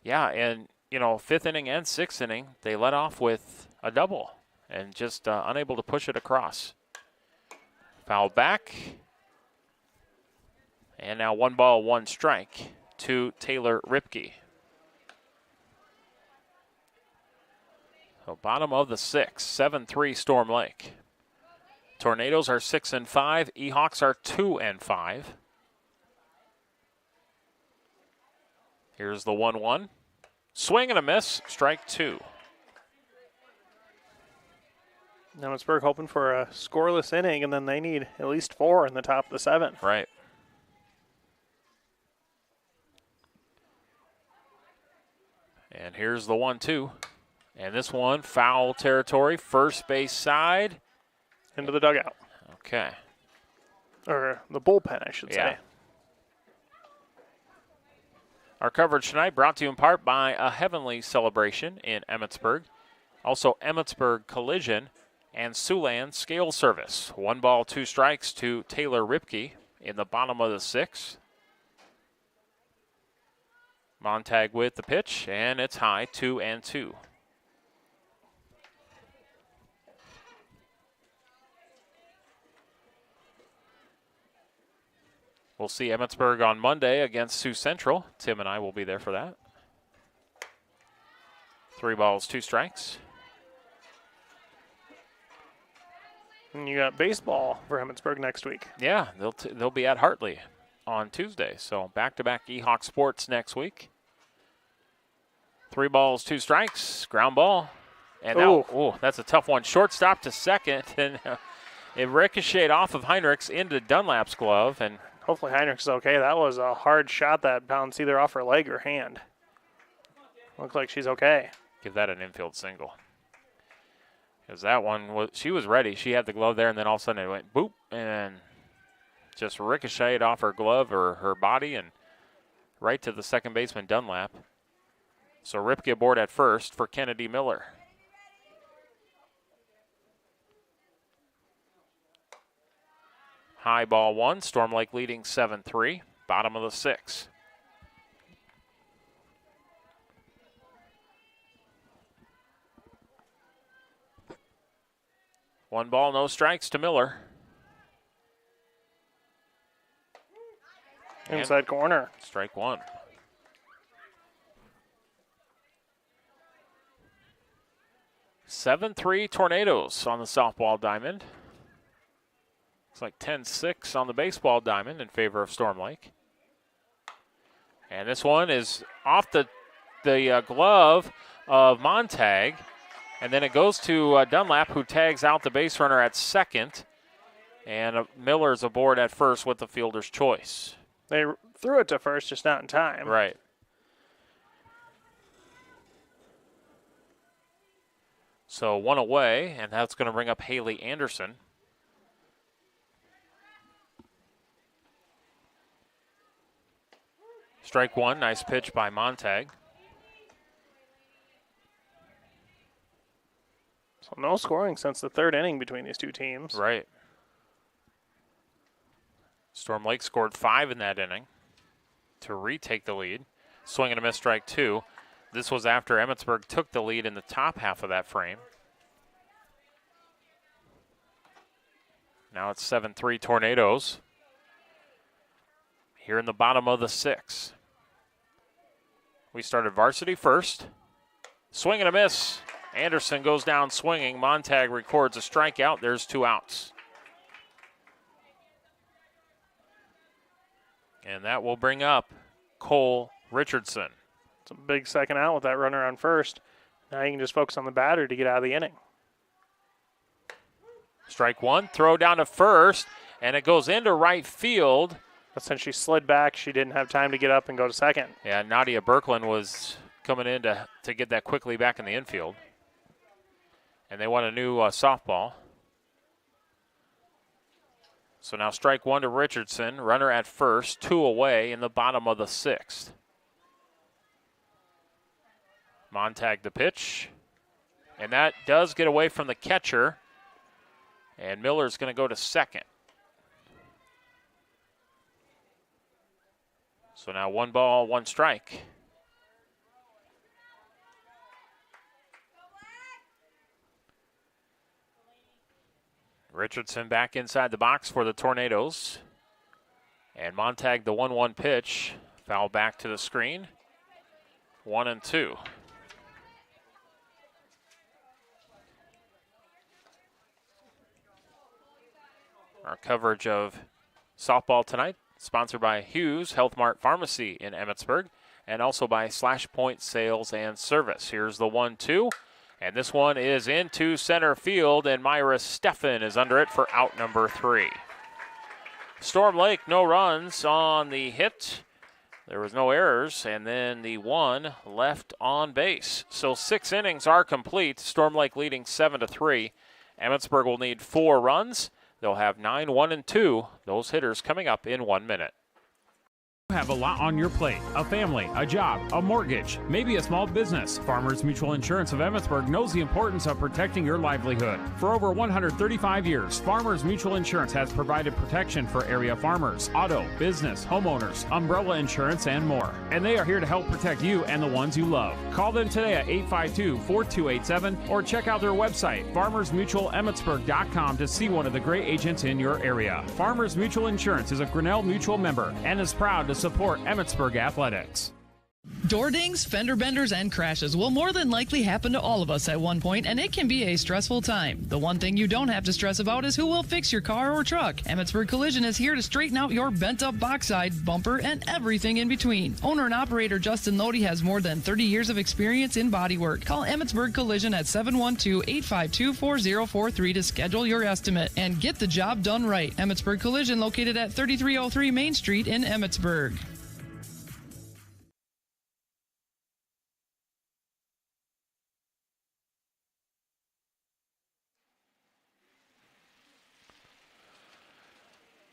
Yeah, and, 5th inning and 6th inning, they let off with a double and just unable to push it across. Foul back. And now 1 ball, 1 strike to Taylor Ripke. So bottom of the 6, 7-3 Storm Lake. Tornadoes are 6-5. Ehawks are 2-5. Here's the 1-1. Swing and a miss, strike 2. Emmetsburg hoping for a scoreless inning, and then they need at least 4 in the top of the 7th. Right. And here's the 1-2. And this one, foul territory, first base side. Into the dugout. Okay. Or the bullpen, I should say. Our coverage tonight brought to you in part by A Heavenly Celebration in Emmetsburg. Also, Emmetsburg Collision and Siouxland Scale Service. 1 ball, 2 strikes to Taylor Ripke in the bottom of the 6th. Montag with the pitch, and it's high, 2-2. We'll see Emmetsburg on Monday against Sioux Central. Tim and I will be there for that. 3 balls, 2 strikes. And you got baseball for Emmetsburg next week. Yeah, they'll be at Hartley on Tuesday. So back-to-back E-Hawk sports next week. 3 balls, 2 strikes, ground ball. And now, that's a tough one. Shortstop to second, and it ricocheted off of Heinrichs into Dunlap's glove. And hopefully Heinrichs is okay. That was a hard shot that bounced either off her leg or hand. Looks like she's okay. Give that an infield single. Because that one, she was ready. She had the glove there, and then all of a sudden it went boop, and just ricocheted off her glove or her body and right to the second baseman, Dunlap. So Ripke aboard at first for Kennedy Miller. High ball 1, Storm Lake leading 7-3, bottom of the 6th. One ball, no strikes to Miller. Inside corner. Strike 1. (7-3) Tornadoes on the softball diamond. Looks like 10-6 on the baseball diamond in favor of Storm Lake. And this one is off the glove of Montag. And then it goes to Dunlap, who tags out the base runner at second. And Miller's aboard at first with the fielder's choice. They threw it to first, just not in time. Right. So 1 away, and that's going to bring up Haley Anderson. Strike 1, nice pitch by Montag. So no scoring since the 3rd inning between these two teams. Right. Storm Lake scored 5 in that inning to retake the lead. Swing and a miss, strike 2. This was after Emmetsburg took the lead in the top half of that frame. Now it's 7-3 Tornadoes here in the bottom of the 6th. We started varsity first. Swing and a miss. Anderson goes down swinging. Montag records a strikeout. There's 2 outs. And that will bring up Cole Richardson. It's a big second out with that runner on first. Now you can just focus on the batter to get out of the inning. Strike 1, throw down to first, and it goes into right field. But since she slid back, she didn't have time to get up and go to second. Yeah, Nadia Berkland was coming in to get that quickly back in the infield. And they want a new softball. So now strike 1 to Richardson, runner at first, 2 away in the bottom of the 6th. Montag the pitch, and that does get away from the catcher, and Miller's going to go to second. So now 1 ball, 1 strike. Richardson back inside the box for the Tornadoes. And Montag, the 1-1 pitch, foul back to the screen. 1-2. Our coverage of softball tonight, sponsored by Hughes Health Mart Pharmacy in Emmetsburg and also by Slash Point Sales and Service. Here's the 1-2, and this one is into center field, and Myra Steffen is under it for out number 3. Storm Lake, no runs on the hit. There was no errors, and then the 1 left on base. So 6 innings are complete. Storm Lake leading 7-3. Emmetsburg will need 4 runs. They'll have 9, 1, and 2. Those hitters coming up in 1 minute. Have a lot on your plate: a family, a job, a mortgage, maybe a small business. Farmers Mutual Insurance of Emmetsburg knows the importance of protecting your livelihood. For over 135 years, Farmers Mutual Insurance has provided protection for area farmers, auto, business, homeowners, umbrella insurance, and more. And they are here to help protect you and the ones you love. Call them today at 852-4287 or check out their website, farmersmutualemmetsburg.com, to see one of the great agents in your area. Farmers Mutual Insurance is a Grinnell Mutual member and is proud to support Emmetsburg Athletics. Door dings, fender benders, and crashes will more than likely happen to all of us at one point, and it can be a stressful time. The one thing you don't have to stress about is who will fix your car or truck. Emmetsburg Collision is here to straighten out your bent-up box side, bumper, and everything in between. Owner and operator Justin Lodi has more than 30 years of experience in bodywork. Call Emmetsburg Collision at 712-852-4043 to schedule your estimate and get the job done right. Emmetsburg Collision, located at 3303 Main Street in Emmetsburg.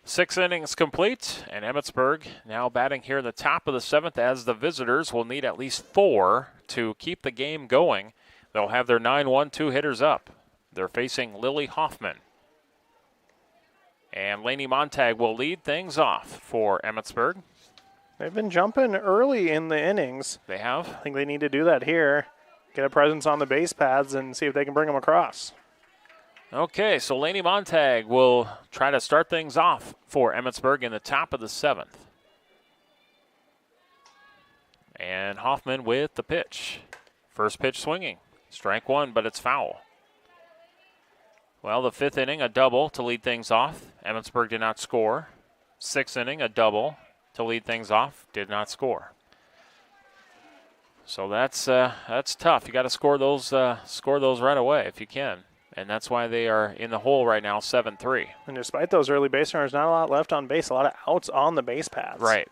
Six innings complete, and Emmetsburg now batting here in the top of the 7th, as the visitors will need at least 4 to keep the game going. They'll have their 9-1-2 hitters up. They're facing Lily Hoffman. And Lainey Montag will lead things off for Emmetsburg. They've been jumping early in the innings. They have. I think they need to do that here. Get a presence on the base paths and see if they can bring them across. Okay, so Lainey Montag will try to start things off for Emmetsburg in the top of the 7th. And Hoffman with the pitch. First pitch swinging. Strike 1, but it's foul. Well, the 5th inning, a double to lead things off. Emmetsburg did not score. 6th inning, a double to lead things off. Did not score. So that's tough. You got to score those right away if you can. And that's why they are in the hole right now, 7-3. And despite those early base runners, not a lot left on base, a lot of outs on the base paths. Right.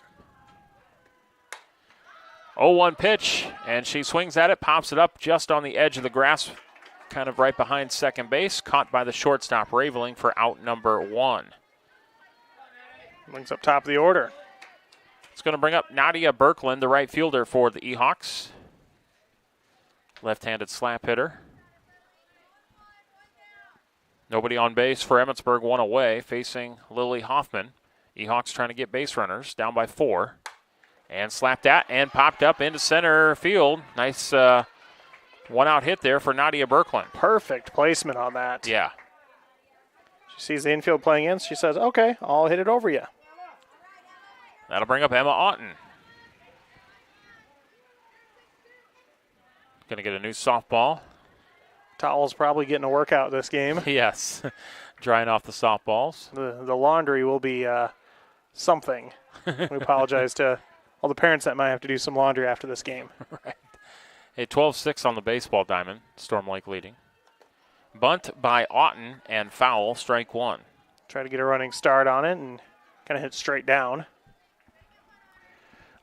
0-1 pitch, and she swings at it, pops it up just on the edge of the grass, kind of right behind second base, caught by the shortstop, Raveling, for out number 1. Brings up top of the order. It's going to bring up Nadia Birkland, the right fielder for the Ehawks. Left-handed slap hitter. Nobody on base for Emmetsburg, 1 away, facing Lily Hoffman. Ehawks trying to get base runners, down by 4. And slapped at and popped up into center field. Nice one-out hit there for Nadia Birkland. Perfect placement on that. Yeah. She sees the infield playing in. She says, okay, I'll hit it over you. That'll bring up Emma Otten. Going to get a new softball. Towel's probably getting a workout this game. Yes. Drying off the softballs. The laundry will be something. We apologize to all the parents that might have to do some laundry after this game. Right. A 12-6 on the baseball diamond. Storm Lake leading. Bunt by Otten and foul, strike 1. Try to get a running start on it and kind of hit straight down.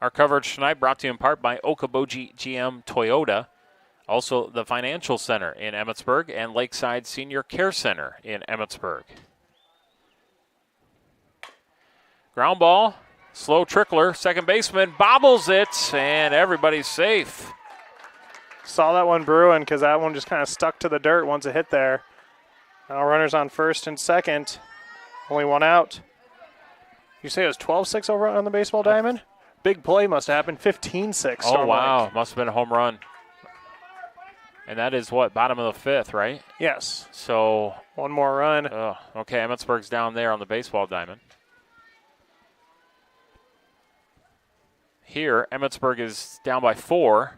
Our coverage tonight brought to you in part by Okoboji GM Toyota. Also, the Financial Center in Emmetsburg and Lakeside Senior Care Center in Emmetsburg. Ground ball, slow trickler, second baseman bobbles it, and everybody's safe. Saw that one brewing because that one just kind of stuck to the dirt once it hit there. Now runners on first and second. Only 1 out. You say it was 12-6 over on the baseball diamond? Big play must have happened, 15-6. Oh, wow. Must have been a home run. And that is what, bottom of the 5th, right? Yes. So 1 more run. Okay, Emmetsburg's down there on the baseball diamond. Here, Emmetsburg is down by 4,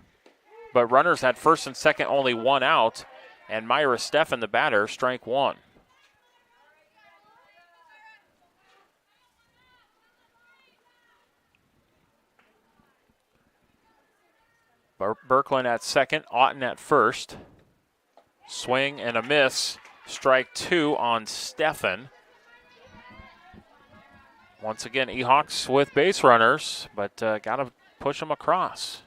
but runners had first and second, only 1 out, and Myra Steffen, the batter, strike 1. Birkeland at second, Otten at first. Swing and a miss. Strike 2 on Steffen. Once again, Ehawks with base runners, but got to push them across.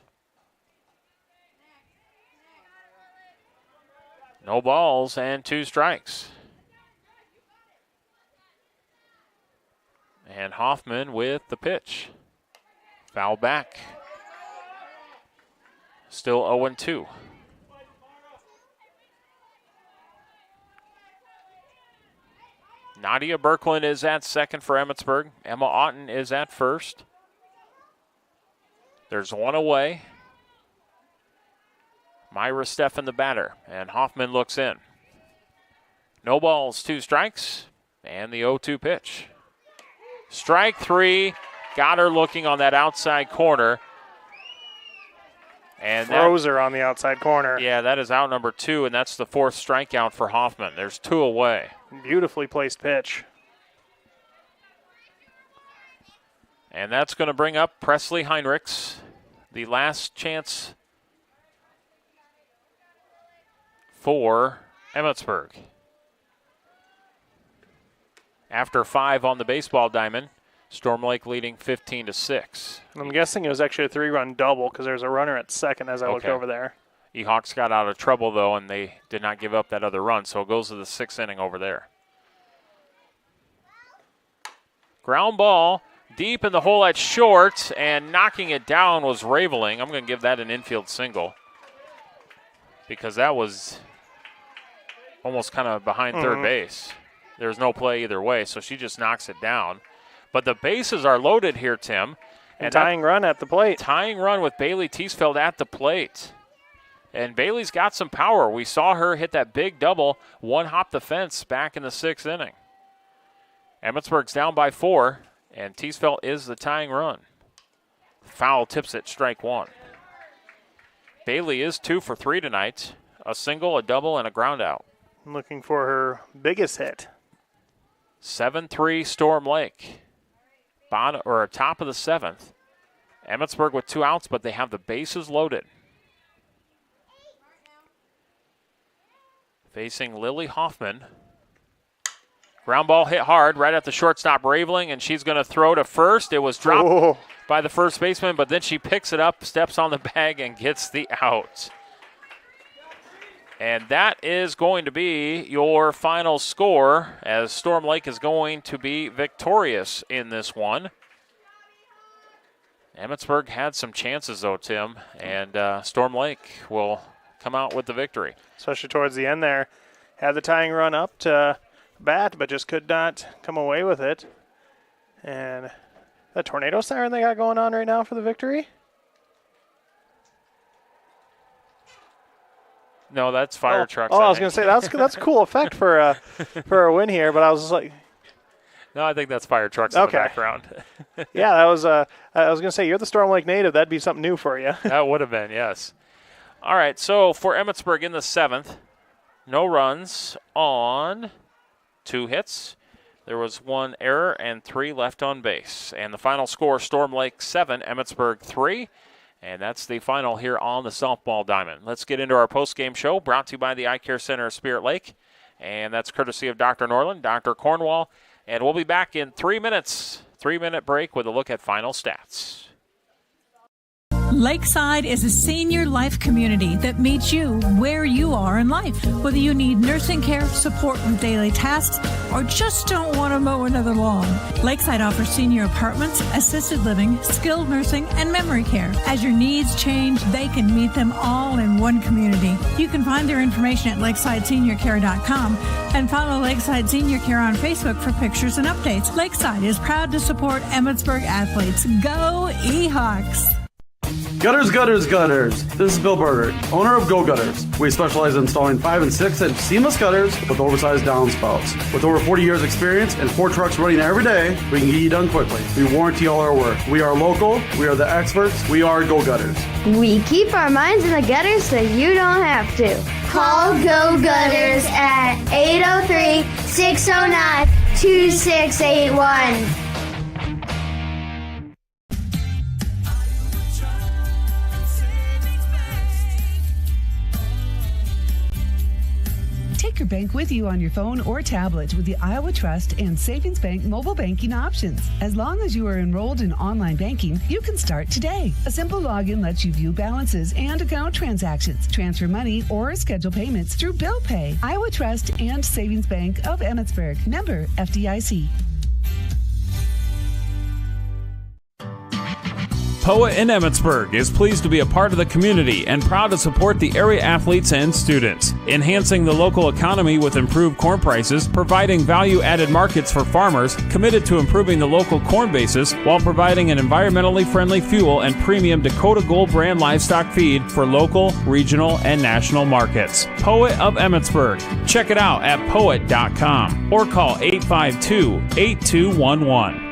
No balls and 2 strikes. And Hoffman with the pitch. Foul back. Still 0-2. Nadia Birkeland is at second for Emmetsburg. Emma Otten is at first. There's one away. Myra Steffen the batter, and Hoffman looks in. No balls, 2 strikes, and the 0-2 pitch. Strike 3, got her looking on that outside corner. And throws her on the outside corner. Yeah, that is out number 2, and that's the 4th strikeout for Hoffman. There's 2 away. Beautifully placed pitch. And that's going to bring up Presley Heinrichs, the last chance for Emmetsburg. After 5 on the baseball diamond, Storm Lake leading 15-6. I'm guessing it was actually a 3-run double because there's a runner at second as I looked over there. Ehawks got out of trouble, though, and they did not give up that other run, so it goes to the 6th inning over there. Ground ball deep in the hole at short, and knocking it down was Raveling. I'm going to give that an infield single because that was almost kind of behind third base. There's no play either way, so she just knocks it down. But the bases are loaded here, Tim. And tying run at the plate. Tying run with Bailey Teesfeld at the plate. And Bailey's got some power. We saw her hit that big double, one-hop the fence back in the 6th inning. Emmetsburg's down by 4, and Teesfeld is the tying run. Foul tips it, strike 1. Bailey is 2 for 3 tonight. A single, a double, and a ground out. Looking for her biggest hit. 7-3 Storm Lake. Bottom or top of the 7th. Emmetsburg with 2 outs, but they have the bases loaded. Facing Lily Hoffman. Ground ball hit hard right at the shortstop Raveling, and she's going to throw to first. It was dropped by the first baseman, but then she picks it up, steps on the bag, and gets the out. And that is going to be your final score, as Storm Lake is going to be victorious in this one. Emmetsburg had some chances, though, Tim, and Storm Lake will come out with the victory. Especially towards the end there. Had the tying run up to bat, but just could not come away with it. And that tornado siren they got going on right now for the victory? No, that's fire trucks. Oh, I was going to say that's a cool effect for a win here, but I was just like, no, I think that's fire trucks in the background. Yeah, that was. I was going to say you're the Storm Lake native. That'd be something new for you. That would have been, yes. All right, so for Emmetsburg in the 7th, no runs on 2 hits. There was 1 error and 3 left on base, and the final score: Storm Lake 7, Emmetsburg 3. And that's the final here on the softball diamond. Let's get into our post-game show, brought to you by the Eye Care Center of Spirit Lake. And that's courtesy of Dr. Norland, Dr. Cornwall. And we'll be back in 3 minutes. 3-minute break with a look at final stats. Lakeside is a senior life community that meets you where you are in life. Whether you need nursing care, support with daily tasks, or just don't want to mow another lawn, Lakeside offers senior apartments, assisted living, skilled nursing, and memory care. As your needs change, they can meet them all in one community. You can find their information at lakesideseniorcare.com and follow Lakeside Senior Care on Facebook for pictures and updates. Lakeside is proud to support Emmetsburg athletes. Go Ehawks! Gutters, gutters, gutters. This is Bill Berger, owner of Go Gutters. We specialize in installing 5- and 6-inch seamless gutters with oversized downspouts. With over 40 years experience and 4 trucks running every day, we can get you done quickly. We warranty all our work. We are local. We are the experts. We are Go Gutters. We keep our minds in the gutters so you don't have to. Call Go Gutters at 803-609-2681. your bank with you on your phone or tablet with the Iowa Trust and Savings Bank mobile banking options. As long as you are enrolled in online banking, you can start today. A simple login lets you view balances and account transactions, transfer money, or schedule payments through bill pay. Iowa Trust and Savings Bank of Emmetsburg. Member FDIC. POA in Emmetsburg is pleased to be a part of the community and proud to support the area athletes and students, enhancing the local economy with improved corn prices, providing value-added markets for farmers, committed to improving the local corn basis while providing an environmentally friendly fuel and premium Dakota Gold brand livestock feed for local, regional, and national markets. POA of Emmetsburg. Check it out at poet.com or call 852-8211.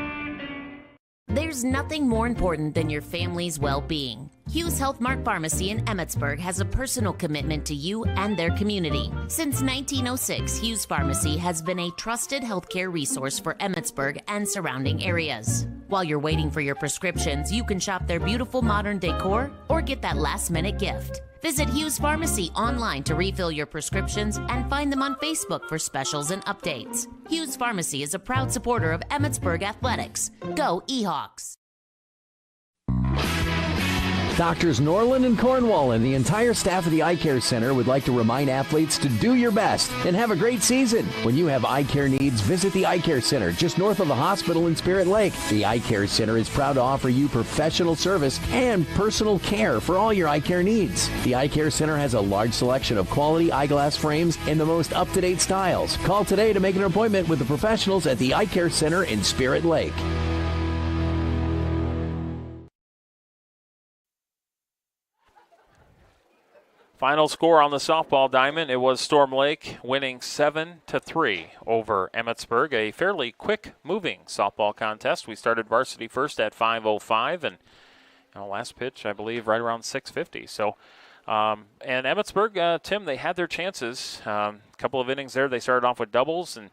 There's nothing more important than your family's well-being. Hughes Health Mart Pharmacy in Emmetsburg has a personal commitment to you and their community. Since 1906, Hughes Pharmacy has been a trusted healthcare resource for Emmetsburg and surrounding areas. While you're waiting for your prescriptions, you can shop their beautiful modern decor or get that last-minute gift. Visit Hughes Pharmacy online to refill your prescriptions and find them on Facebook for specials and updates. Hughes Pharmacy is a proud supporter of Emmetsburg Athletics. Go Ehoks! Doctors Norland and Cornwall and the entire staff of the Eye Care Center would like to remind athletes to do your best and have a great season. When you have eye care needs, visit the Eye Care Center just north of the hospital in Spirit Lake. The Eye Care Center is proud to offer you professional service and personal care for all your eye care needs. The Eye Care Center has a large selection of quality eyeglass frames in the most up-to-date styles. Call today to make an appointment with the professionals at the Eye Care Center in Spirit Lake. Final score on the softball diamond, it was Storm Lake winning 7-3 over Emmetsburg. A fairly quick-moving softball contest. We started varsity first at 5:05, and last pitch, I believe, right around 6:50. So, and Emmetsburg, Tim, they had their chances. A couple of innings there, they started off with doubles, and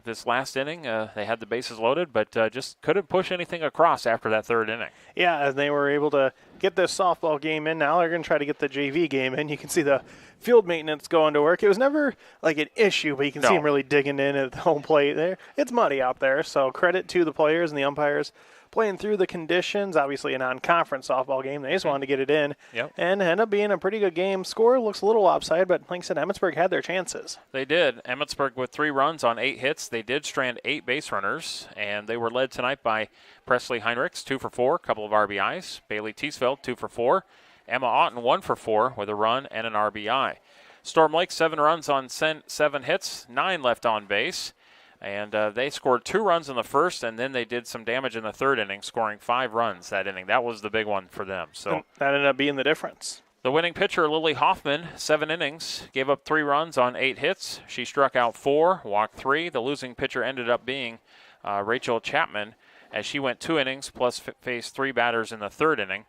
this last inning, they had the bases loaded, but just couldn't push anything across after that third inning. Yeah, and they were able to get this softball game in. Now they're going to try to get the JV game in. You can see the field maintenance going to work. It was never like an issue, but you can see them really digging in at the home plate there. It's muddy out there, so credit to the players and the umpires playing through the conditions. Obviously a non-conference softball game. They just wanted to get it in and ended up being a pretty good game. Score looks a little lopsided, but like I said, Emmetsburg had their chances. They did. Emmetsburg with 3 runs on 8 hits. They did strand 8 base runners, and they were led tonight by Presley Heinrichs, 2 for 4, a couple of RBIs. Bailey Teesfeld, 2 for 4. Emma Otten, 1 for 4 with a run and an RBI. Storm Lake, 7 runs on 7 hits, 9 left on base. And they scored 2 runs in the first, and then they did some damage in the third inning, scoring 5 runs that inning. That was the big one for them. So that ended up being the difference. The winning pitcher, Lily Hoffman, 7 innings, gave up 3 runs on 8 hits. She struck out 4, walked 3. The losing pitcher ended up being Rachel Chapman, as she went 2 innings plus faced 3 batters in the third inning.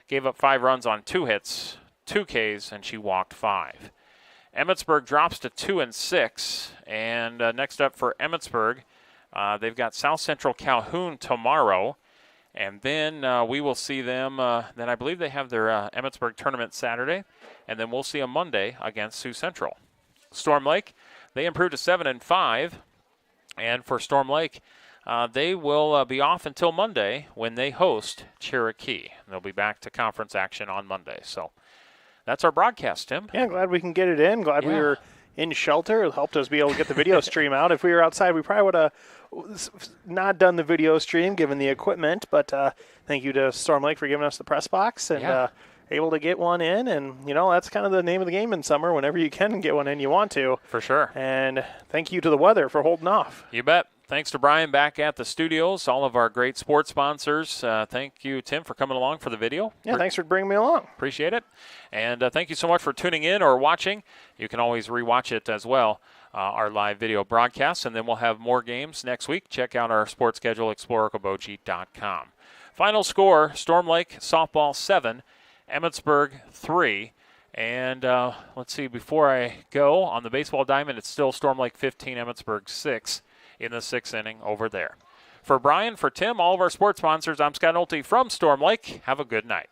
Gave up 5 runs on 2 hits, 2 Ks, and she walked 5. Emmetsburg drops to 2-6, and next up for Emmetsburg, they've got South Central Calhoun tomorrow, and then we will see them. Then I believe they have their Emmetsburg tournament Saturday, and then we'll see them Monday against Sioux Central. Storm Lake, they improved to 7-5, and for Storm Lake, they will be off until Monday when they host Cherokee. They'll be back to conference action on Monday. So that's our broadcast, Tim. Yeah, glad we can get it in. Glad we were in shelter. It helped us be able to get the video stream out. If we were outside, we probably would have not done the video stream given the equipment. But thank you to Storm Lake for giving us the press box and able to get one in. And, that's kind of the name of the game in summer. Whenever you can get one in, you want to. For sure. And thank you to the weather for holding off. You bet. Thanks to Brian back at the studios, all of our great sports sponsors. Thank you, Tim, for coming along for the video. Yeah, thanks for bringing me along. Appreciate it. And thank you so much for tuning in or watching. You can always rewatch it as well, our live video broadcasts, and then we'll have more games next week. Check out our sports schedule, exploreokoboji.com. Final score, Storm Lake softball 7, Emmetsburg 3. And let's see, before I go, on the baseball diamond, it's still Storm Lake 15, Emmetsburg 6. In the 6th inning over there. For Brian, for Tim, all of our sports sponsors, I'm Scott Nolte from Storm Lake. Have a good night.